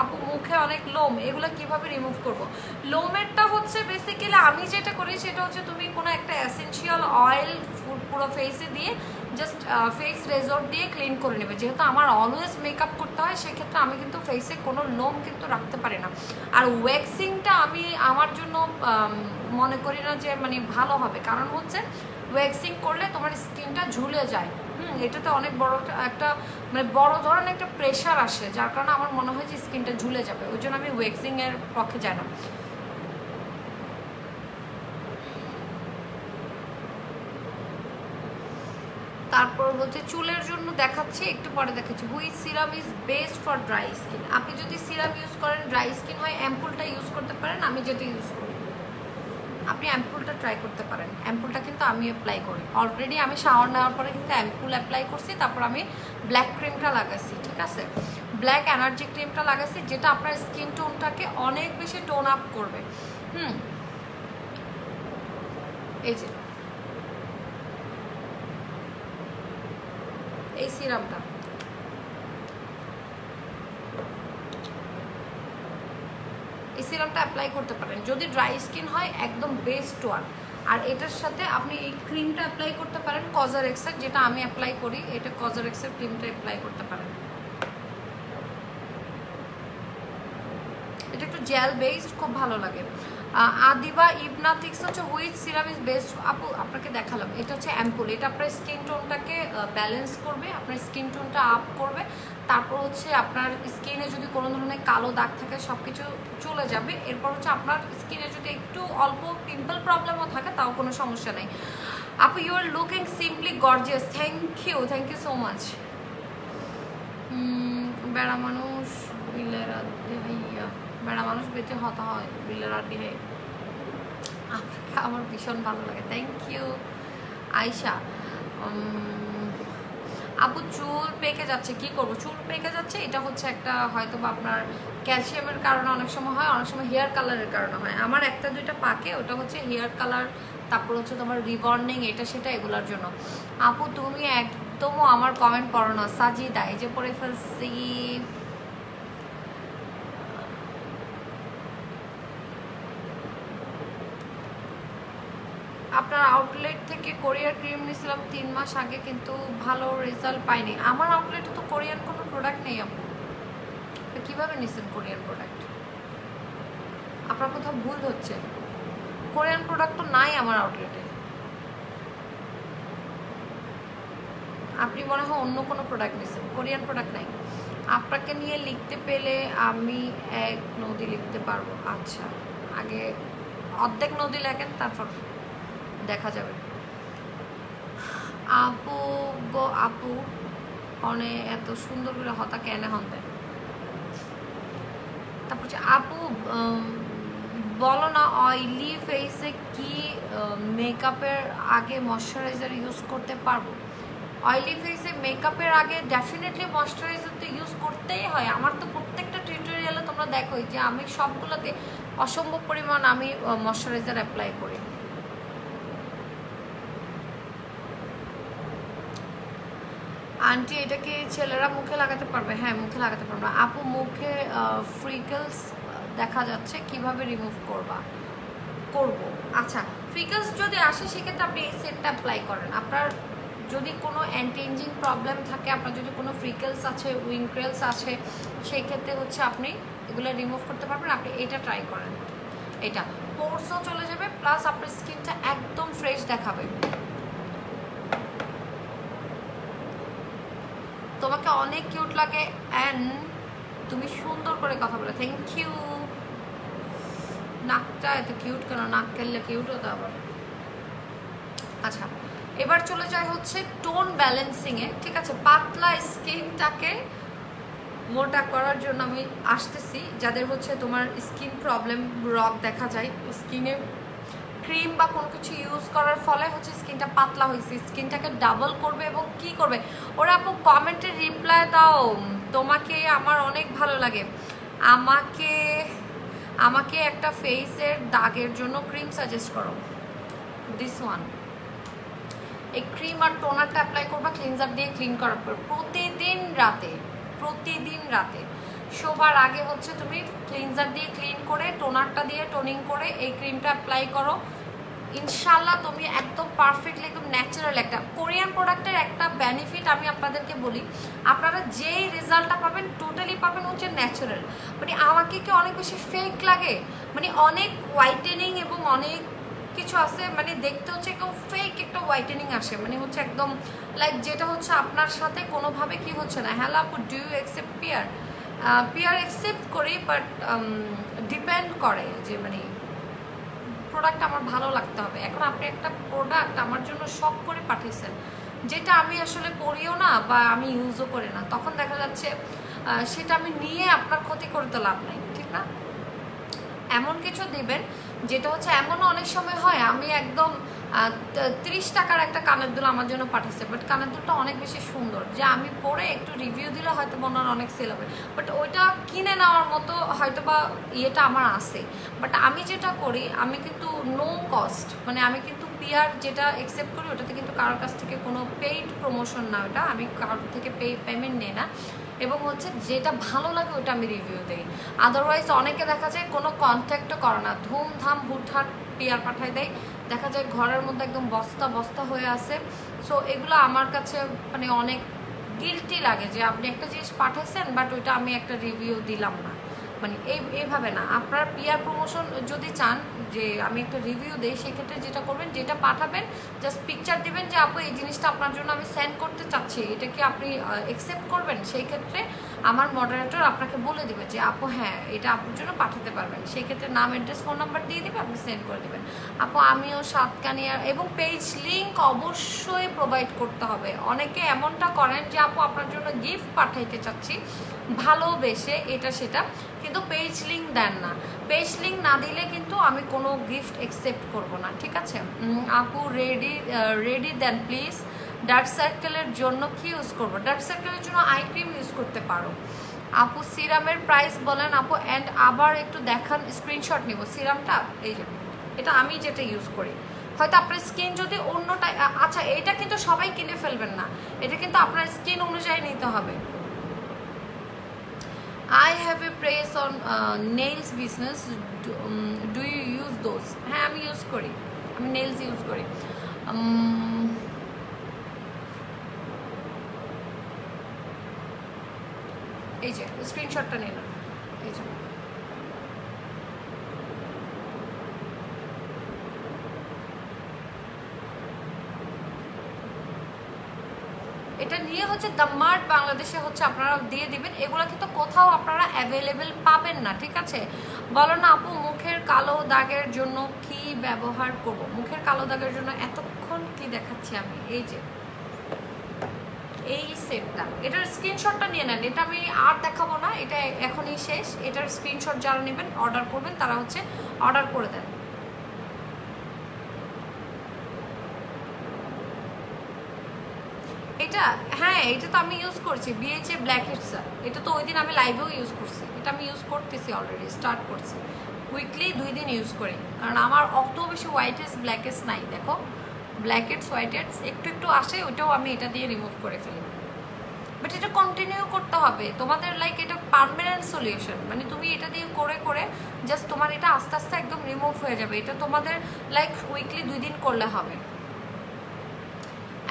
আপু মুখে অনেক লোম এগুলো কিভাবে রিমুভ করব লোমেরটা হচ্ছে বেসিক্যালি আমি যেটা করি সেটা হচ্ছে তুমি কোনো একটা এসেনশিয়াল অয়েল পুরো ফেসে দিয়ে জাস্ট ফেস রেজর দিয়ে ক্লিন করে নেবে যেহেতু আমার অলওয়েজ মেকআপ করতে হয় সেক্ষেত্রে আমি কিন্তু ফেসে কোনো লোম কিন্তু রাখতে পারি না আর ওয়্যাক্সিংটা আমি আমার জন্য মনে করি না যে মানে ভালো হবে কারণ হচ্ছে ওয়্যাক্সিং করলে তোমার স্কিনটা ঝুলে যায় এটাতে অনেক বড় একটা মানে বড় ধরনের একটা প্রেশার আসে যার কারণে আমার মনে হয় যে স্কিনটা ঝুলে যাবে ওই জন্য আমি ওয়্যাক্সিং এর পক্ষে যাই না তারপর হচ্ছে চুলের জন্য দেখাচ্ছি একটু পরে দেখাচ্ছি which serum is best for dry skin আপনি যদি সিরাম ইউজ করেন ড্রাই স্কিন হয় অ্যাম্পুলটা ইউজ করতে পারেন আমি যেটা ইউজ করি আপনি অ্যাম্পুলটা ট্রাই করতে পারেন অ্যাম্পুলটা কিন্তু আমি অ্যাপ্লাই করি অলরেডি আমি শাওয়ার নেওয়ার পরে কিন্তু অ্যাম্পুল অ্যাপ্লাই করছি তারপর আমি ব্ল্যাক ক্রিমটা লাগাইছি ঠিক আছে ব্ল্যাক এনার্জি ক্রিমটা লাগাইছি যেটা আপনার স্কিন টোনটাকে অনেক বেশি টোন আপ করবে এই যে এই সিরামটা এই সিরামটা অ্যাপ্লাই করতে পারেন যদি ড্রাই স্কিন হয় একদম বেস্ট ওয়ান আর এটার সাথে আপনি এই ক্রিমটা অ্যাপ্লাই করতে পারেন কজারেক্সের যেটা আমি অ্যাপ্লাই করি এটা কজারেক্সের ক্রিমটা অ্যাপ্লাই করতে পারেন এটা একটু জেল বেসড খুব ভালো লাগে আদিবা ইবনাথিক্স হচ্ছে হুইচ সিরাম ইজ বেস্ট। আপু আপনাকে দেখালাম, এটা হচ্ছে অ্যাম্পুল, এটা আপনার স্কিন টোনটাকে ব্যালেন্স করবে, আপনার স্কিন টোনটা আপ করবে, তারপর হচ্ছে আপনার স্কিনে যদি কোনো ধরনের কালো দাগ থাকে সব কিছু চলে যাবে। এরপর হচ্ছে আপনার স্কিনে যদি একটু অল্প পিম্পল প্রবলেমও থাকে তাও কোনো সমস্যা নেই। আপু you are looking simply gorgeous, thank you so much. বেড়া মানুষ বিলের হাইয়া, বেড়া মানুষ বেঁচে হতা হয় বিলের আড্ডি হয়। আপনাকে আমার ভীষণ ভালো লাগে, থ্যাংক ইউ আয়শা। আপু চুল পেকে যাচ্ছে, কি করবো? চুল পেকে যাচ্ছে, এটা হচ্ছে একটা হয়তো বা আপনার ক্যালসিয়ামের কারণে অনেক সময় হয়, অনেক সময় হেয়ার কালারের কারণে হয়। আমার একটা দুইটা পাকে, ওটা হচ্ছে হেয়ার কালার, তারপর হচ্ছে তোমার রিবর্নিং, এটা সেটা এগুলোর জন্য। আপু তুমি একদমও আমার কমেন্ট পড়ো না, সাজিদা এই যে পড়ে ফেলছি। আপনার আউটলেট থেকে কোরিয়ার ক্রিম নিয়েছিলাম 3 মাস আগে, কিন্তু ভালো রেজাল্ট পাইনি। আমার আউটলেটে তো কোরিয়ান কোনো প্রোডাক্ট নেই আপু, কিভাবে নিছেন কোরিয়ান প্রোডাক্ট? আপনার কোথাও ভুল হচ্ছে, কোরিয়ান প্রোডাক্ট তো নাই আমার আউটলেটে। আপনি মনে হয় অন্য কোনো প্রোডাক্ট নিছেন, কোরিয়ান প্রোডাক্ট নাই। আপনাকে নিয়ে লিখতে পেলে আমি এক নদী লিখতে পারবো। আচ্ছা, আগে অর্ধেক নদী লেখেন, তারপর দেখা যাবে। আপু গো আপু অনে এত সুন্দর করে হতা কেন হন দেয়। তারপর হচ্ছে আপু বলো না, অয়েলি ফেসে কি মেকআপের আগে ময়শ্চারাইজার ইউজ করতে পারবো? অয়েলি ফেসে মেকআপের আগে ডেফিনেটলি ময়শ্চারাইজার তো ইউজ করতেই হয়। আমার তো প্রত্যেকটা টিউটোরিয়ালে তোমরা দেখোই যে আমি সবগুলোতে অসম্ভব পরিমাণ আমি ময়শ্চারাইজার অ্যাপ্লাই করি। আন্টি এটা কি ছেলেরা মুখে লাগাতে পারবে? হ্যাঁ, মুখে লাগাতে পারবে। আপু মুখে ফ্রিকলস দেখা যাচ্ছে, কিভাবে রিমুভ করব? আচ্ছা, ফ্রিকলস যদি আসে সেক্ষেত্রে আপনি এই সেটটা অ্যাপ্লাই করেন। আপনার যদি কোনো অ্যান্টি এজিং প্রবলেম থাকে, আপনার যদি কোনো ফ্রিকলস আছে, উইঙ্কেলস আছে, সেই ক্ষেত্রে হচ্ছে আপনি এগুলো রিমুভ করতে পারবেন। আপনি এটা ট্রাই করেন, এটা পোরসও চলে যাবে, প্লাস আপনার স্কিনটা একদম ফ্রেশ দেখাবে। তোমাকে অনেক কিউট লাগে অ্যান্ড তুমি সুন্দর করে কথা বলে, থ্যাংক ইউ। নাকটা এত কিউট কেন? নাক খেললে কিউট হতো আবার। আচ্ছা, এবার চলে যায় হচ্ছে টোন ব্যালেন্সিংয়ে। ঠিক আছে, পাতলা স্কিনটাকে মোটা করার জন্য আমি আসতেছি। যাদের হচ্ছে তোমার স্কিন প্রবলেম, রগ দেখা যায় স্কিনে, ক্রিম বা কোনো কিছু ইউজ করার ফলে হচ্ছে স্কিনটা পাতলা হয়েছে, স্কিনটাকে ডাবল করবে এবং কি করবে? ওরা আপু কমেন্টে রিপ্লাই দাও, তোমাকে আমার অনেক ভালো লাগে। আমাকে একটা ফেসের দাগের জন্য ক্রিম সাজেস্ট করো। দিস ওয়ান, এই ক্রিম আর টোনারটা অ্যাপ্লাই করবা, ক্লিনজার দিয়ে ক্লিন করার পর প্রতিদিন রাতে শোবার আগে হচ্ছে তুমি ক্লিনজার দিয়ে ক্লিন করে টোনারটা দিয়ে টোনিং করে এই ক্রিমটা অ্যাপ্লাই করো। ইনশাল্লাহ তুমি একদম পারফেক্টলি, একদম ন্যাচারাল একটা কোরিয়ান প্রোডাক্টের একটা বেনিফিট আমি আপনাদেরকে বলি, আপনারা যেই রেজাল্টটা পাবেন টোটালি পাবেন হচ্ছে ন্যাচারাল। মানে আমাকে কি অনেক বেশি ফেক লাগে? মানে অনেক হোয়াইটেনিং এবং অনেক কিছু আছে, মানে দেখতে হচ্ছে একদম ফেক একটা হোয়াইটেনিং আসে, মানে হচ্ছে একদম লাইক যেটা হচ্ছে আপনার সাথে কোনোভাবে কি হচ্ছে না। হ্যালো আপু, do you accept peer? Peer accept করি, বাট ডিপেন্ড করে যে মানে প্রোডাক্ট আমার ভালো লাগতে হবে। এখন আপনি একটা প্রোডাক্ট আমার জন্য শখ করে পাঠিয়েছেন, যেটা আমি আসলে পরিও না বা আমি ইউজও করি না, তখন দেখা যাচ্ছে সেটা আমি নিয়ে আপনার ক্ষতি করতে লাভ নাই, ঠিক না? এমন কিছু দিবেন যেটা হচ্ছে, এমনও অনেক সময় হয় আমি একদম 30 টাকার একটা কানের দুল আমার জন্য পাঠিয়েছে, বাট কানের দুলটা অনেক বেশি সুন্দর যে আমি পরে একটু রিভিউ দিলে হয়তো মনে হয় অনেক সেল হবে, বাট ওইটা কিনে নেওয়ার মতো হয়তো বা ইয়েটা আমার আছে। বাট আমি যেটা করি, আমি কিন্তু নো কস্ট, মানে আমি কিন্তু পিয়ার যেটা অ্যাকসেপ্ট করি ওটাতে কিন্তু কারোর কাছ থেকে কোনো পেইড প্রমোশন না, ওটা আমি কারোর থেকে পেমেন্ট নেই না, এবং হচ্ছে যেটা ভালো লাগে ওটা আমি রিভিউ দিই। আদারওয়াইজ অনেকে দেখা যায় কোনো কন্ট্যাক্টও করে না, ধুমধাম হুটহাট পিয়ার পাঠায় দেয়, দেখা যায় ঘরের মধ্যে একদম বস্তা বস্তা হয়ে আছে। সো এগুলো আমার কাছে মানে অনেক গিল্টি লাগে যে আপনি একটা জিনিস পাঠাইছেন বাট ওইটা আমি একটা রিভিউ দিলাম না। মানে এইভাবে না। আপনারা পিআর প্রমোশন যদি চান যে আমি একটা রিভিউ দিই, সেক্ষেত্রে যেটা করবেন, যেটা পাঠাবেন জাস্ট পিকচার দিবেন যে আপু এই জিনিসটা আপনার জন্য আমি সেন্ড করতে চাচ্ছি, এটা কি আপনি অ্যাকসেপ্ট করবেন। সেই ক্ষেত্রে আমার মডারেটর আপনাকে বলে দিবে যে আপু হ্যাঁ এটা আপুর জন্য পাঠাতে পারবেন। সেই ক্ষেত্রে নাম, অ্যাড্রেস, ফোন নাম্বার দিয়ে দিবে, আপনি সেন্ড করে দেবেন। আপু আমিও সাতকানিয়া, এবং পেজ লিঙ্ক অবশ্যই প্রোভাইড করতে হবে। অনেকে এমনটা করেন যে আপু আপনার জন্য গিফট পাঠাইতে চাচ্ছি ভালোবেসে এটা সেটা, কিন্তু পেজ লিঙ্ক দেন না। পেজ লিঙ্ক না দিলে কিন্তু আমি কোনো গিফট অ্যাকসেপ্ট করব না, ঠিক আছে। আপু রেডি দেন প্লিজ। ডার্ক সার্কেলের জন্য কি ইউজ করবো? ডার্ক সার্কেলের জন্য আই ক্রিম ইউজ করতে পারো। আপু সিরামের প্রাইস বলেন আপু, অ্যান্ড আবার একটু দেখান, স্ক্রিনশট নিব সিরামটা। এই যে এটা আমি যেটা ইউজ করি, হয়তো আপনার স্কিন যদি অন্যটা, আচ্ছা এটা কিন্তু সবাই কিনে ফেলবেন না, এটা কিন্তু আপনার স্কিন অনুযায়ী নিতে হবে। I have a press on nails business. Do you use those? হ্যাঁ আমি ইউজ করি, আমি নেলস ইউজ করি। এই যে স্ক্রিনশটটা নিলাম, এই যে এটা নিয়ে হচ্ছে দ্য মার্ট বাংলাদেশে হচ্ছে আপনারা দিয়ে দিবেন। এগুলো কিন্তু কোথাও আপনারা অ্যাভেলেবেল পাবেন না, ঠিক আছে। বলো না আপু মুখের কালো দাগের জন্য কি ব্যবহার করব? মুখের কালো দাগের জন্য এতক্ষণ কি দেখাচ্ছি আমি, এই যে এই সেটটা, এটার স্ক্রিনশটটা নিয়ে নেন। এটা আমি আর দেখাবো না, এটা এখনই শেষ। এটার স্ক্রিনশট যারা নেবেন, অর্ডার করবেন, তারা হচ্ছে অর্ডার করে দেন। এটা হ্যাঁ এটা তো আমি ইউজ করছি, বিএচএ ব্ল্যাক হেডস। এটা তো ওই দিন আমি লাইভেও ইউজ করছি, এটা আমি ইউজ করতেছি, অলরেডি স্টার্ট করছি। উইকলি 2 দিন ইউজ করি, কারণ আমার অত বেশি হোয়াইট হেডস ব্ল্যাক হেডস নাই। দেখো ব্ল্যাক হেডস হোয়াইট হেডস একটু একটু আসে, ওইটাও আমি এটা দিয়ে রিমুভ করে ফেলি। বাট এটা কন্টিনিউ করতে হবে তোমাদের, লাইক এটা পার্মানেন্ট সলিউশন। মানে তুমি এটা দিয়ে করে করে জাস্ট তোমার এটা আস্তে আস্তে একদম রিমুভ হয়ে যাবে। এটা তোমাদের লাইক উইকলি 2 দিন করলে হবে।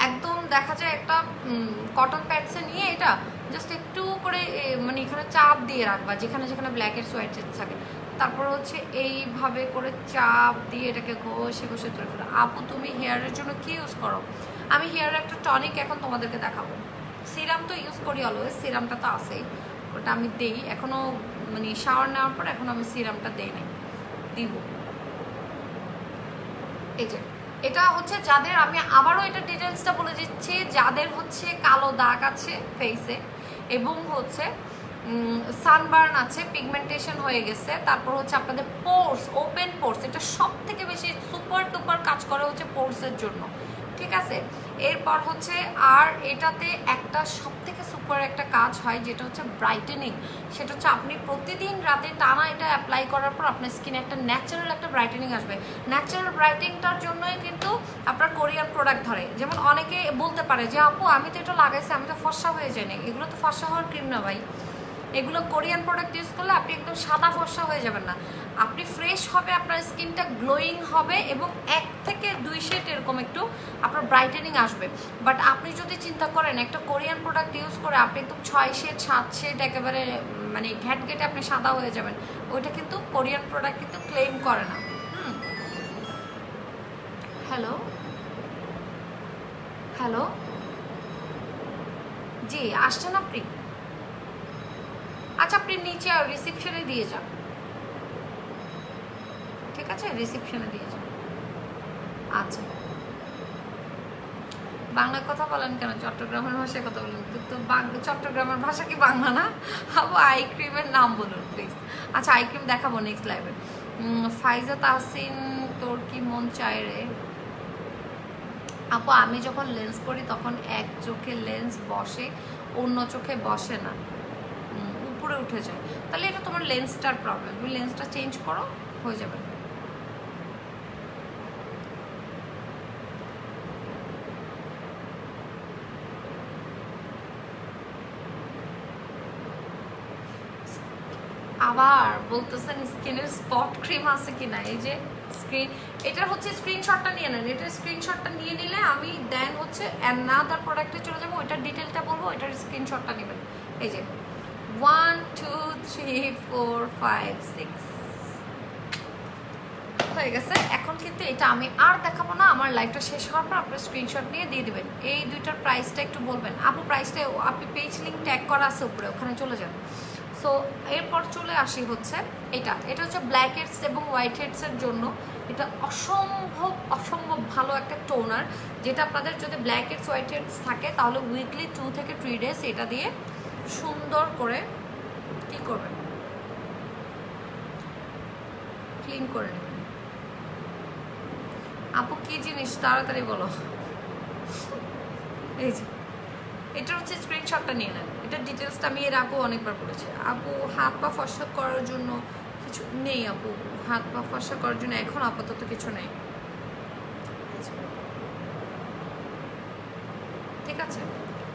একদম দেখা যায় একটা কটন প্যাডসে নিয়ে এটা জাস্ট একটু করে মানে এখানে চাপ দিয়ে রাখবা, যেখানে যেখানে ব্ল্যাক হেডস হোয়াইট হেডস থাকে। তারপর হচ্ছে এইভাবে করে চাপ দিয়ে এটাকে ঘষে ঘষে তুলে ফেলো। আপু তুমি হেয়ারের জন্য কি ইউজ করো? আমি হেয়ারের একটা টনিক এখন তোমাদেরকে দেখাবো। সিরাম তো ইউজ করি অলওয়েজ, সিরামটা তো আছেই, ওটা আমি দেই। এখনও মানে শাওয়ার নেওয়ার পর এখন আমি সিরামটা দেই নাই, দিব। এই যে এটা হচ্ছে যাদের, আমি আবারও এটা ডিটেলসটা বলে দিচ্ছি, যাদের হচ্ছে কালো দাগ আছে ফেসে এবং হচ্ছে সানবার্ন আছে, পিগমেন্টেশন হয়ে গেছে, তারপর হচ্ছে আপনাদের পোর্স, ওপেন পোর্স, এটা সব থেকে বেশি সুপার টুপার কাজ করে হচ্ছে পোর্সের জন্য, ঠিক আছে। এরপর হচ্ছে আর এটাতে একটা সব থেকে সুপার একটা কাজ হয় যেটা হচ্ছে ব্রাইটেনিং। সেটা হচ্ছে আপনি প্রতিদিন রাতে টানা এটা অ্যাপ্লাই করার পর আপনার স্কিনে একটা ন্যাচারাল একটা ব্রাইটেনিং আসবে। ন্যাচারাল ব্রাইটেনিংটার জন্যই কিন্তু আপনার কোরিয়ান প্রোডাক্ট ধরে। যেমন অনেকে বলতে পারে যে আপু আমি তো এটা লাগাইছি, আমি তো ফর্সা হয়ে যাইনি। এগুলো তো ফর্সা হওয়ার ক্রিম না ভাই, এগুলো কোরিয়ান প্রোডাক্ট ইউজ করলে আপনি একদম সাদা ফর্সা হয়ে যাবেন না, আপনি ফ্রেশ হবে, আপনার স্কিনটা গ্লোয়িং হবে এবং 1 থেকে 2 শেড এরকম একটু আপনার ব্রাইটেনিং আসবে। বাট আপনি যদি চিন্তা করেন একটা কোরিয়ান প্রোডাক্ট ইউজ করে আপনি একদম 6 শেড 7 শেড একেবারে মানে ঘ্যাট ঘেটে আপনি সাদা হয়ে যাবেন, ওইটা কিন্তু কোরিয়ান প্রোডাক্ট কিন্তু ক্লেম করে না। হ্যালো হ্যালো, জি আসছেন আপনি? আচ্ছা আপনি নিচে রিসেপশনে দিয়ে যান, ঠিক আছে, রিসেপশনে দিয়ে যান। আচ্ছা বাংলা কথা বলেন কেন? চট্টগ্রামের ভাষায় কথা বলেন তো। চট্টগ্রামের ভাষা কি বাংলা না? আপু আই ক্রিমের নাম বলুন প্লিজ। আচ্ছা আই ক্রিম দেখাবো নেক্সট লাইভে। ফাইজা তাহসিন তোর কি মন চায় রে? আপু আমি যখন লেন্স পরি তখন এক চোখে লেন্স বসে, অন্য চোখে বসে না, উপরে উঠে যায়। তাহলে এটা তোমার লেন্সটার প্রবলেম, তুমি লেন্সটা চেঞ্জ করো, হয়ে যাবে। আবার বলতেছেন স্কিনের স্পট ক্রিম আছে কিনা? এই যে স্ক্রিন, এটার হচ্ছে স্ক্রিনশটটা নিয়ে নেন। এটার স্ক্রিনশটটা নিয়ে নিলে আমি দেন হচ্ছে অ্যানাদার প্রোডাক্টে চলে যাবো, ওইটার ডিটেলটা বলবো, ওইটার স্ক্রিনশটটা নেবেন। এই যে 1 2 3 4 5 6 হয়ে গেছে। এখন কিন্তু এটা আমি আর দেখাবো না, আমার লাইভটা শেষ হওয়ার পর আপনার স্ক্রিনশট নিয়ে দিয়ে দেবেন। এই দুইটার প্রাইসটা একটু বলবেন আপু, প্রাইসটা আপনি পেজ লিঙ্ক ট্যাগ করা আছে উপরে, ওখানে চলে যান। সো এরপর চলে আসি হচ্ছে এটা হচ্ছে ব্ল্যাক হেডস এবং হোয়াইট হেডসের জন্য এটা অসম্ভব ভালো একটা টোনার, যেটা আপনাদের যদি ব্ল্যাক হেডস হোয়াইট হেডস থাকে তাহলে উইকলি 2 থেকে 3 ডেজ এটা দিয়ে সুন্দর করে কি করবেন, ক্লিন করে নেবেন। আপু কি জিনিস তাড়াতাড়ি বলো। এই যে এটা হচ্ছে স্ক্রিনশটটা নিয়ে নেন, এটা ডিটেলসটা আমি এর আগেও অনেকবার বলেছি। আপু হাত পা ফর্সা করার জন্য কিছু নেই আপু, হাত পা ফর্সা করার জন্য এখন আপাতত কিছু নেই, ঠিক আছে।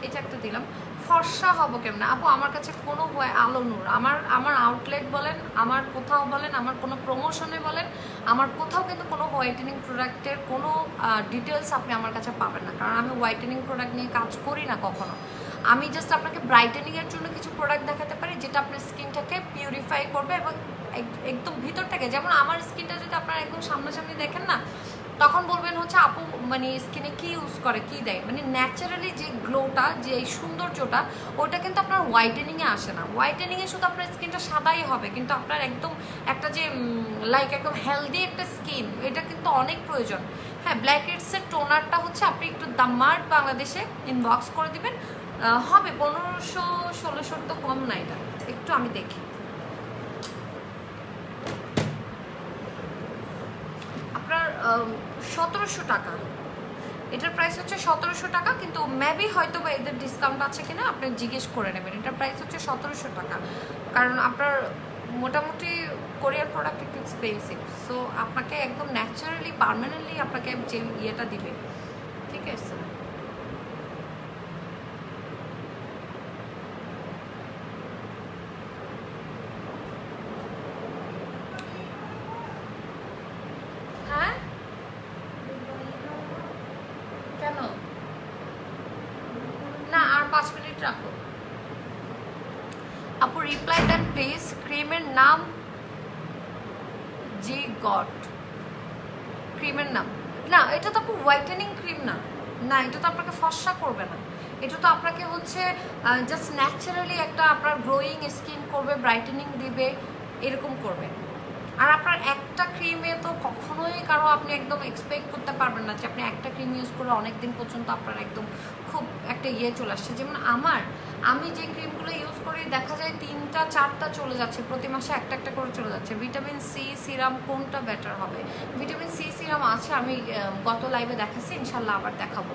এটা একটা দিলাম। ফর্সা হবো কেমন আপু, আমার কাছে কোনো আলো নূর, আমার আউটলেট বলেন, আমার কোথাও বলেন, আমার কোনো প্রমোশনে বলেন, আমার কোথাও কিন্তু কোনো হোয়াইটেনিং প্রোডাক্টের কোনো ডিটেলস আপনি আমার কাছে পাবেন না, কারণ আমি হোয়াইটেনিং প্রোডাক্ট নিয়ে কাজ করি না কখনো। আমি জাস্ট আপনাকে ব্রাইটেনিংয়ের জন্য কিছু প্রোডাক্ট দেখাতে পারি যেটা আপনার স্কিনটাকে পিউরিফাই করবে এবং একদম ভিতর থেকে, যেমন আমার স্কিনটা যদি আপনারা একদম সামনাসামনি দেখেন না তখন বলবেন হচ্ছে আপু মানে স্কিনে কি ইউজ করে কি দেয়, মানে ন্যাচারালি যে গ্লোটা যে সৌন্দর্যটা ওটা কিন্তু আপনার হোয়াইটেনিংয়ে আসে না। হোয়াইটেনিংয়ে শুধু আপনার স্কিনটা সাদাই হবে, কিন্তু আপনার একদম একটা যে লাইক একদম হেলদি একটা স্কিন এটা কিন্তু অনেক প্রয়োজন। হ্যাঁ, ব্ল্যাক হেডসের টোনারটা হচ্ছে আপনি একটু দামার্ট বাংলাদেশে ইনবক্স করে দিবেন, হবে 1500-1600 তো কম না, এটা একটু আমি দেখি। আপনার 1700 টাকা, এটার প্রাইস হচ্ছে 1700 টাকা, কিন্তু মেবি হয়তো বা এদের ডিসকাউন্ট আছে কিনা আপনি জিজ্ঞেস করে নেবেন। এটার প্রাইস হচ্ছে 1700 টাকা, কারণ আপনার মোটামুটি কোরিয়ার প্রোডাক্ট একটু এক্সপেন্সিভ, সো আপনাকে একদম ন্যাচারালি পার্মানেন্টলি আপনাকে যে ইয়েটা দিবে, ঠিক আছে। কেন না, আর 5 মিনিট রাখো আপু, রিপ্লাই দেন প্লিজ। ক্রিমের নাম জি গট, ক্রিমের নাম না, এটা তো আপু হোয়াইটেনিং ক্রিম না, না এটা তো আপনাকে ফর্সা করবে না, এটা তো আপনাকে হচ্ছে জাস্ট ন্যাচারালি একটা আপনার গ্লোয়িং স্কিন করবে, ব্রাইটেনিং দিবে, এরকম করবে। আর আপনার একটা ক্রিমে তো কখনোই কারো আপনি একদম এক্সপেক্ট করতে পারবেন না যে আপনি একটা ক্রিম ইউজ করে অনেক দিন পর্যন্ত আপনার একদম খুব একটা ইয়ে চলে আসছে। যেমন আমি যে ক্রিমগুলো ইউজ করি দেখা যায় 3টা 4টা চলে যাচ্ছে, প্রতি মাসে একটা একটা করে চলে যাচ্ছে। ভিটামিন সি সিরাম কোনটা বেটার হবে? ভিটামিন সি সিরাম আছে, আমি গত লাইভে দেখাচ্ছি, ইনশাল্লাহ আবার দেখাবো।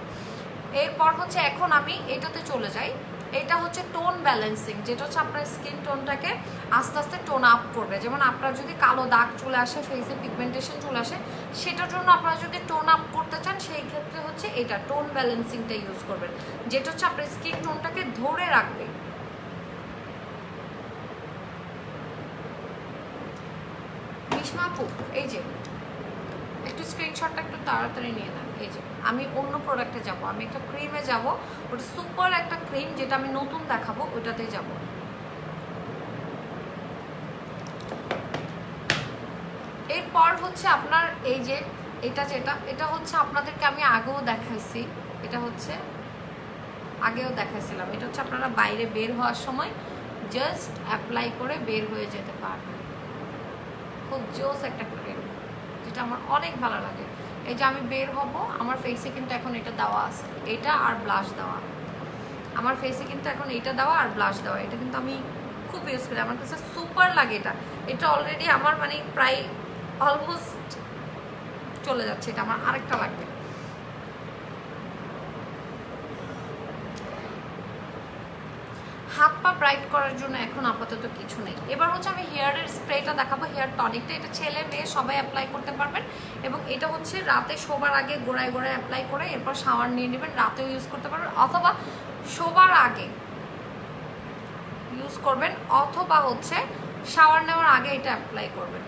এরপর হচ্ছে এখন আমি এটাতে চলে যাই, এটা হচ্ছে টোন ব্যালেন্সিং, যেটা হচ্ছে আপনার স্কিন টোনটাকে আস্তে আস্তে টোন আপ করবে। যেমন আপনার যদি কালো দাগ চলে আসে, ফেসে পিগমেন্টেশন চলে আসে, সেটার জন্য আপনারা যদি টোন আপ করতে চান সেই ক্ষেত্রে হচ্ছে এটা টোন ব্যালেন্সিংটা ইউজ করবেন, যেটা হচ্ছে আপনার স্কিন টোনটাকে ধরে রাখবে। মিশমাপু এই যে একটু স্ক্রিনশটটা একটু তাড়াতাড়ি নিয়ে নেন। এই যে আমি অন্য প্রোডাক্টে যাব, আমি একটা ক্রিমে যাব, ওটা সুপার একটা ক্রিম যেটা আমি নতুন দেখাবো, ওইটাতে যাব। এরপর হচ্ছে আপনার এই যে এটা হচ্ছে আপনাদেরকে আমি আগেও দেখাইছি, এটা হচ্ছে আগেও দেখাইছিলাম, এটা হচ্ছে আপনারা বাইরে বের হওয়ার সময় জাস্ট অ্যাপ্লাই করে বের হয়ে যেতে পারবেন। খুব জোস একটা ক্রিম যেটা আমার অনেক ভালো লাগে। এই যে আমি বের হব, আমার ফেসে কিন্তু এখন এটা দেওয়া আছে, এটা আর ব্লাশ দেওয়া, আমার ফেসে কিন্তু এখন এটা দেওয়া আর ব্লাশ দেওয়া, এটা কিন্তু আমি খুব ইউজ করি, আমার কাছে সুপার লাগে। এটা অলরেডি আমার মানে প্রায় অলমোস্ট চলে যাচ্ছে, এটা আমার আরেকটা লাগবে। হাত পা ব্রাইট করার জন্য এখন আপাতত কিছু নেই। এবার হচ্ছে আমি হেয়ারের স্প্রেটা দেখাবো, হেয়ার টনিকটা। এটা ছেলে মেয়ে সবাই অ্যাপ্লাই করতে পারবেন, এবং এটা হচ্ছে রাতে শোবার আগে গোড়ায় গোড়ায় অ্যাপ্লাই করে এরপর শাওয়ার নিয়ে নেবেন, রাতেও ইউজ করতে পারবেন, অথবা শোবার আগে ইউজ করবেন, অথবা হচ্ছে শাওয়ার নেওয়ার আগে এটা অ্যাপ্লাই করবেন।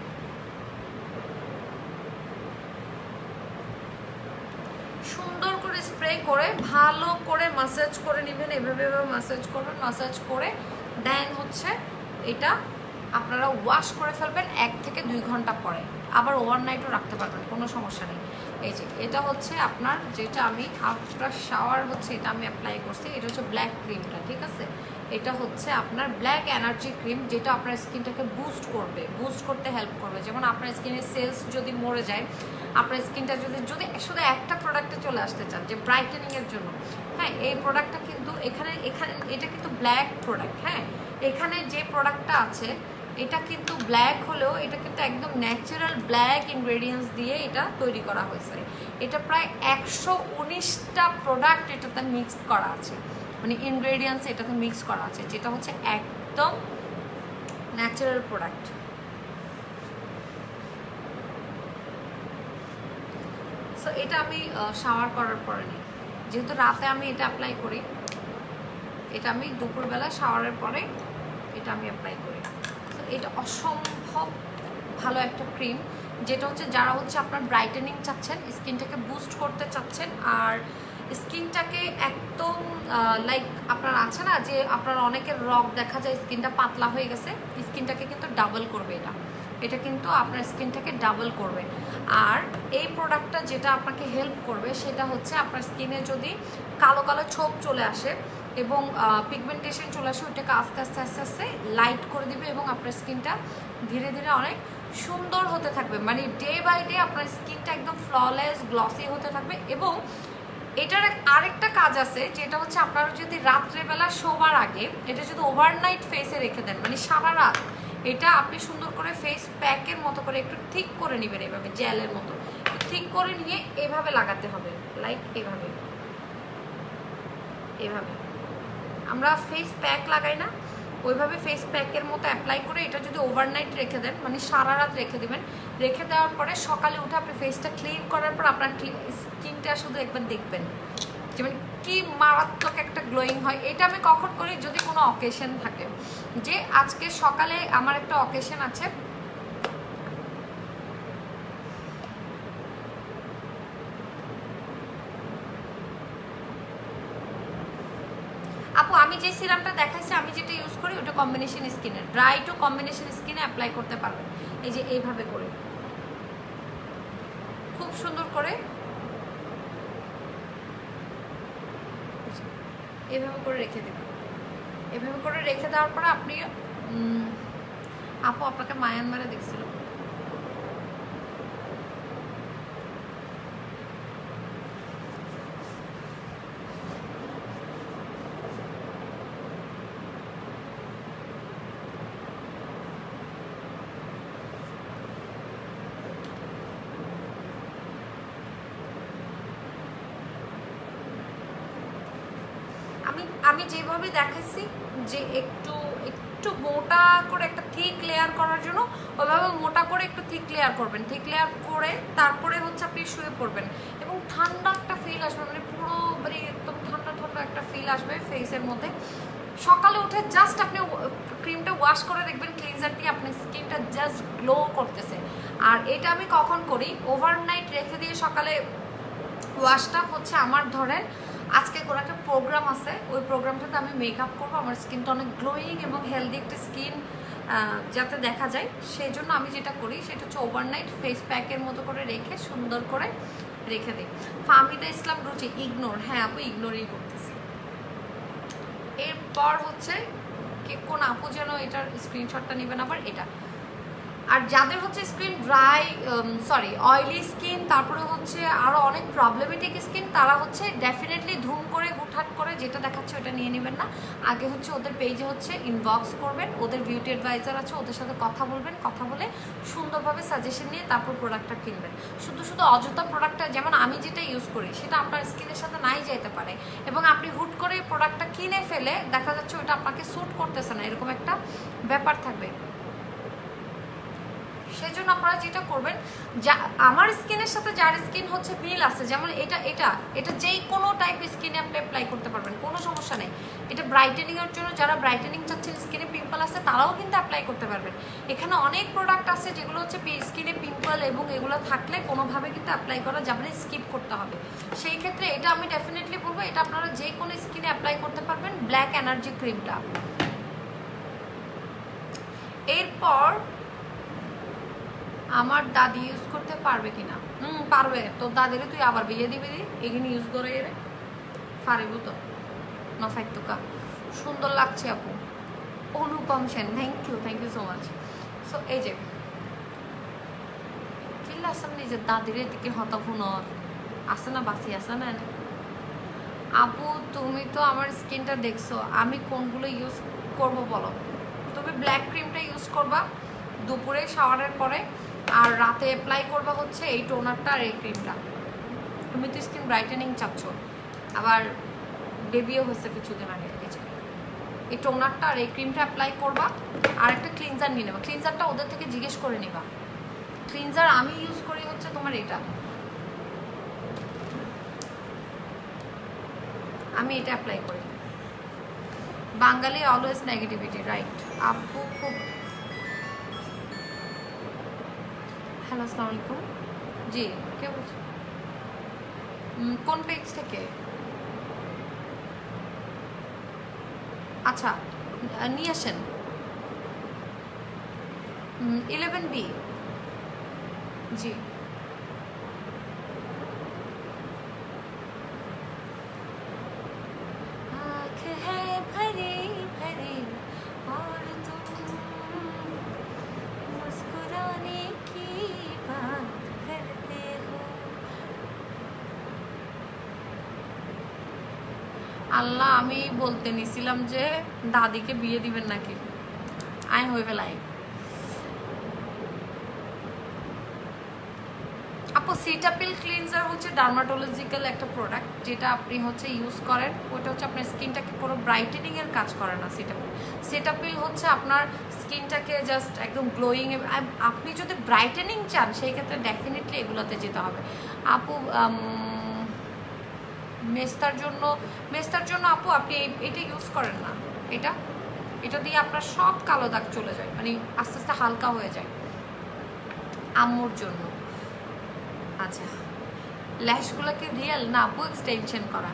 সুন্দর করে স্প্রে করে ভালো করে মাসাজ করে নেবেন, এভাবে মাসাজ করবেন, মাসাজ করে দেন হচ্ছে এটা আপনারা ওয়াশ করে ফেলবেন 1 থেকে 2 ঘন্টা পরে, আবার ওভারনাইটও রাখতে পারবেন, কোনো সমস্যা নেই। এই যে এটা হচ্ছে আপনার, যেটা আমি আফটার শাওয়ার হচ্ছে এটা আমি অ্যাপ্লাই করছি, এটা হচ্ছে ব্ল্যাক ক্রিমটা, ঠিক আছে। এটা হচ্ছে আপনার ব্ল্যাক এনার্জি ক্রিম, যেটা আপনার স্কিনটাকে বুস্ট করবে, বুস্ট করতে হেল্প করবে। যেমন আপনার স্কিনের সেলস যদি মরে যায়, আপনার স্কিনটা যদি শুধু একটা প্রোডাক্টে চলে আসতে চান যে ব্রাইটেনিংয়ের জন্য, হ্যাঁ এই প্রোডাক্টটা কিন্তু এখানে এটা কিন্তু ব্ল্যাক প্রোডাক্ট, হ্যাঁ এখানে যে প্রোডাক্টটা আছে এটা কিন্তু ব্ল্যাক হলেও এটা কিন্তু একদম ন্যাচারাল ব্ল্যাক ইনগ্রেডিয়েন্টস দিয়ে এটা তৈরি করা হয়েছে। এটা প্রায় 119টা প্রোডাক্ট এটাতে মিক্স করা আছে, মানে ইনগ্রেডিয়েন্টস এটাতে মিক্স করা আছে, যেটা হচ্ছে একদম ন্যাচারাল প্রোডাক্ট। সো এটা আমি শাওয়ার করার পরে নিই, যেহেতু রাতে আমি এটা অ্যাপ্লাই করি, এটা আমি দুপুরবেলা শাওয়ারের পরে এটা আমি অ্যাপ্লাই করি। এটা অসম্ভব ভালো একটা ক্রিম, যেটা হচ্ছে যারা হচ্ছে আপনার ব্রাইটেনিং চাচ্ছেন, স্কিনটাকে বুস্ট করতে চাচ্ছেন, আর স্কিনটাকে একদম লাইক আপনার আছে না যে আপনার অনেকের রগ দেখা যায় স্কিনটা পাতলা হয়ে গেছে, স্কিনটাকে কিন্তু ডাবল করবে এটা কিন্তু আপনার স্কিনটাকে ডাবল করবে। আর এই প্রোডাক্টটা যেটা আপনাকে হেল্প করবে সেটা হচ্ছে আপনার স্কিনে যদি কালো কালো ছোপ চলে আসে এবং পিগমেন্টেশন চলে আসে, ওইটাকে আস্তে আস্তে আস্তে আস্তে লাইট করে দিবে এবং আপনার স্কিনটা ধীরে ধীরে অনেক সুন্দর হতে থাকবে, মানে ডে বাই ডে আপনার স্কিনটা একদম ফ্ললেস গ্লসি হতে থাকবে। এবং এটার আরেকটা কাজ আছে, যেটা হচ্ছে আপনারা যদি রাত্রেবেলা শোবার আগে এটা যদি ওভারনাইট ফেসে রেখে দেন, মানে সারা রাত এটা আপনি সুন্দর করে ফেস প্যাকের মতো করে একটু ঠিক করে নেবেন, এভাবে জেলের মতো ঠিক করে নিয়ে এভাবে লাগাতে হবে, লাইক এভাবে এভাবে আমরা ফেস প্যাক লাগাই না, ওইভাবে ফেস প্যাকের মতো অ্যাপ্লাই করে এটা যদি ওভারনাইট রেখে দেন, মানে সারা রাত রেখে দেবেন, রেখে দেওয়ার পরে সকালে উঠে আপনি ফেসটা ক্লিন করার পর আপনার স্কিনটা শুধু একবার দেখবেন যেমন কি মারাত্মক একটা গ্লোয়িং হয়। এটা আমি কখন করি, যদি কোনো অকেশন থাকে, যে আজকে সকালে আমার একটা অকেশন আছে, আপু আমি যে সিরামটা দেখাইছি আমি যেটা ইউজ করি ওটা কম্বিনেশন স্কিনের, ড্রাই টু কম্বিনেশন স্কিনে অ্যাপ্লাই করতে পারবেন। এই যে এইভাবে করে খুব সুন্দর করে এভাবে করে রেখে দেবেন। এভাবে করে রেখে দেওয়ার পরে আপনি আপু আপনাকে মায়ানমারে দেখছিল, আমি যেভাবে দেখাচ্ছি যে একটু একটু মোটা করে একটা থিক লেয়ার করার জন্য ওইভাবে মোটা করে একটু থিক লেয়ার করবেন, থিক লেয়ার করে তারপরে হচ্ছে আপনি শুয়ে পড়বেন এবং ঠান্ডা একটা ফিল আসবে, মানে পুরো মানে একদম ঠান্ডা ঠান্ডা একটা ফিল আসবে ফেসের মধ্যে। সকালে উঠে জাস্ট আপনি ক্রিমটা ওয়াশ করে দেখবেন ক্লিনজার দিয়ে আপনার স্কিনটা জাস্ট গ্লো করতেছে। আর এটা আমি কখন করি, ওভারনাইট রেখে দিয়ে সকালে ওয়াশটা হচ্ছে আমার ধরেন আজকে কোনো একটা প্রোগ্রাম আছে, ওই প্রোগ্রামটাতে আমি মেকআপ করবো, আমার স্কিনটা অনেক গ্লোয়িং এবং হেলদি একটা স্কিন যাতে দেখা যায়, সেই জন্য আমি যেটা করি সেটা হচ্ছে ওভারনাইট ফেস প্যাকের মতো করে রেখে সুন্দর করে রেখে দিই। ফাহমিদা ইসলাম রুচি ইগনোর, হ্যাঁ আপু ইগনোরই করতেছি। এরপর হচ্ছে কোন আপু যেন এটার স্ক্রিনশটটা নেবেন আবার, এটা আর যাদের হচ্ছে স্কিন ড্রাই অয়েলি স্কিন, তারপরে হচ্ছে আরও অনেক প্রবলেমেটিক স্কিন, তারা হচ্ছে ডেফিনেটলি ধুম করে হুটহাট করে যেটা দেখাচ্ছে ওটা নিয়ে নেবেন না। আগে হচ্ছে ওদের পেজে হচ্ছে ইনবক্স করবেন, ওদের বিউটি অ্যাডভাইজার আছে, ওদের সাথে কথা বলবেন, কথা বলে সুন্দরভাবে সাজেশন নিয়ে তারপর প্রোডাক্টটা কিনবেন। শুধু অযথা প্রোডাক্টটা যেমন আমি যেটা ইউজ করি সেটা আপনার স্কিনের সাথে নাই যেতে পারে এবং আপনি হুট করে প্রোডাক্টটা কিনে ফেলে দেখা যাচ্ছে ওটা আপনাকে স্যুট করতেছে না, এরকম একটা ব্যাপার থাকবে। সেই জন্য আপনারা যেটা করবেন, যা আমার স্কিনের সাথে যার স্কিন হচ্ছে মিল আছে, যেমন এটা যেই কোনো টাইপ স্কিনে আপনি অ্যাপ্লাই করতে পারবেন, কোনো সমস্যা নেই। এটা ব্রাইটেনিংয়ের জন্য যারা ব্রাইটেনিং চাচ্ছেন, স্কিনে পিম্পল আছে তারাও কিন্তু অ্যাপ্লাই করতে পারবেন। এখানে অনেক প্রোডাক্ট আছে যেগুলো হচ্ছে স্কিনে পিম্পল এবং এগুলো থাকলে কোনোভাবে কিন্তু অ্যাপ্লাই করা যাবে না, স্কিপ করতে হবে। সেই ক্ষেত্রে এটা আমি ডেফিনেটলি বলবো এটা আপনারা যে কোনো স্কিনে অ্যাপ্লাই করতে পারবেন, ব্ল্যাক এনার্জি ক্রিমটা। পর আমার দাদি ইউজ করতে পারবে কিনা? পারবে। তোর দাদিরে তুই আবার বিয়ে দিবি এখানে ইউজ করে এরে পারিব তো না ফাইতুকা। সুন্দর লাগছে আপু। Anupam Sen, thank you so much. So এই যে কিল্লা আসলাম নিজের দাদির দিকে হতাফুনর আসে না, বাসি আসে না। আপু তুমি তো আমার স্কিনটা দেখছো, আমি কোনগুলো ইউজ করব বলো? তুমি ব্ল্যাক ক্রিমটা ইউজ করবা দুপুরে শাওয়ারের পরে, আর রাতে অ্যাপ্লাই করবা হচ্ছে এই টোনারটা আর এই ক্রিমটা। তুমি তো স্কিন ব্রাইটেনিং চাচ্ছ, আবার বেবিও হচ্ছে কিছুদিন আগে। এই টোনারটা আর এই ক্রিমটা অ্যাপ্লাই করবা, আর একটা ক্লিনজার নিয়ে নেবা। ক্লিনজারটা ওদের থেকে জিজ্ঞেস করে নিবা। ক্লিনজার আমি ইউজ করি হচ্ছে তোমার এটা, আমি এটা অ্যাপ্লাই করি। বাঙালি অলওয়েজ নেগেটিভিটি, রাইট আপু। খুব হ্যালো, আসসালামু আলাইকুম। জি, কে বলছো? কোন পেজ থেকে? আচ্ছা, নিয়ে আসেন 11B। জি, আল্লাহ, আমি বলতে নিছিলাম যে দাদিকে বিয়ে দিবেন নাকি, আই হয়ে ফেলাই। আপু সিটাপিল ক্লিনজার হচ্ছে ডার্মাটোলজিক্যাল একটা প্রোডাক্ট, যেটা আপনি হচ্ছে ইউজ করেন। ওইটা হচ্ছে আপনার স্কিনটাকে কোনো ব্রাইটেনিং এর কাজ করে না। সিটাপিল হচ্ছে আপনার স্কিনটাকে জাস্ট একদম গ্লোয়িং। আপনি যদি ব্রাইটেনিং চান সেই ক্ষেত্রে ডেফিনেটলি এগুলোতে যেতে হবে আপু। মেস্তার জন্য আপু আপনি এটা ইউজ করেন না। এটা দিয়ে আপনার সব কালো দাগ চলে যায়, মানে আস্তে আস্তে হালকা হয়ে যায়। আম্মুর জন্য। আচ্ছা, ল্যাশগুলোকে রিয়েল না আপু, এক্সটেনশন করা।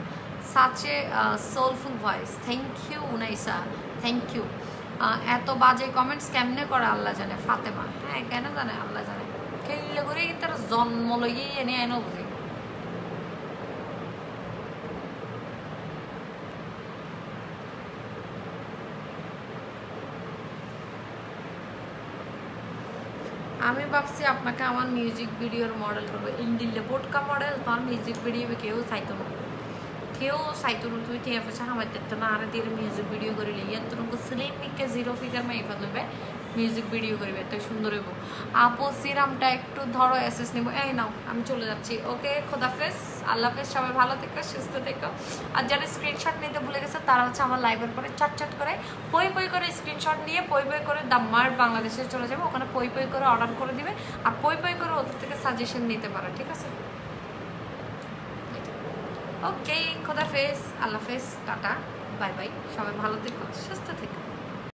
Such soulful voice, thank you Unaisa, thank you. এত বাজে কমেন্টস কেমনে করে আল্লাহ জানে। ফাতেমা, হ্যাঁ কেন জানে আল্লাহ জানে। খেললে করে তার জন্ম লইয়ে এনে এনে বুঝি। আমি ভাবছি আপনাকে আমার মিউজিক ভিডিওর মডেল করবো। ইন্ডিলে বোটকা মডেল তোমার মিউজিক ভিডিও কেউ চাইতো না, তুই ঠিক আছে আমার দেখতো না। আর দিয়ে মিউজিক ভিডিও করিলে এতটুকু স্লিম মিকে 0 ফিগার মাই ফেলবে মিউজিক ভিডিও করবে, এত সুন্দর হইব। আপু সিরামটা একটু ধরো, এসএস নিবো। এই নাও, আমি চলে যাচ্ছি। ওকে, খোদাফেজ, আল্লাহ হাফেজ। সবাই ভালো থেকো, সুস্থ থেকো। আর যারা স্ক্রিনশট নিতে ভুলে গেছে তারা হচ্ছে আমার লাইভের পরে চট করে পই করে স্ক্রিনশট নিয়ে পই করে দাম্মার বাংলাদেশে চলে যাবে। ওখানে পই করে অর্ডার করে দিবে, আর পই করে ওদের থেকে সাজেশন নিতে পারো, ঠিক আছে? ওকে, খোদাফেজ, আল্লাহ হাফেজ, টাটা, বাই বাই। সবাই ভালো থেকো, সুস্থ থেকো।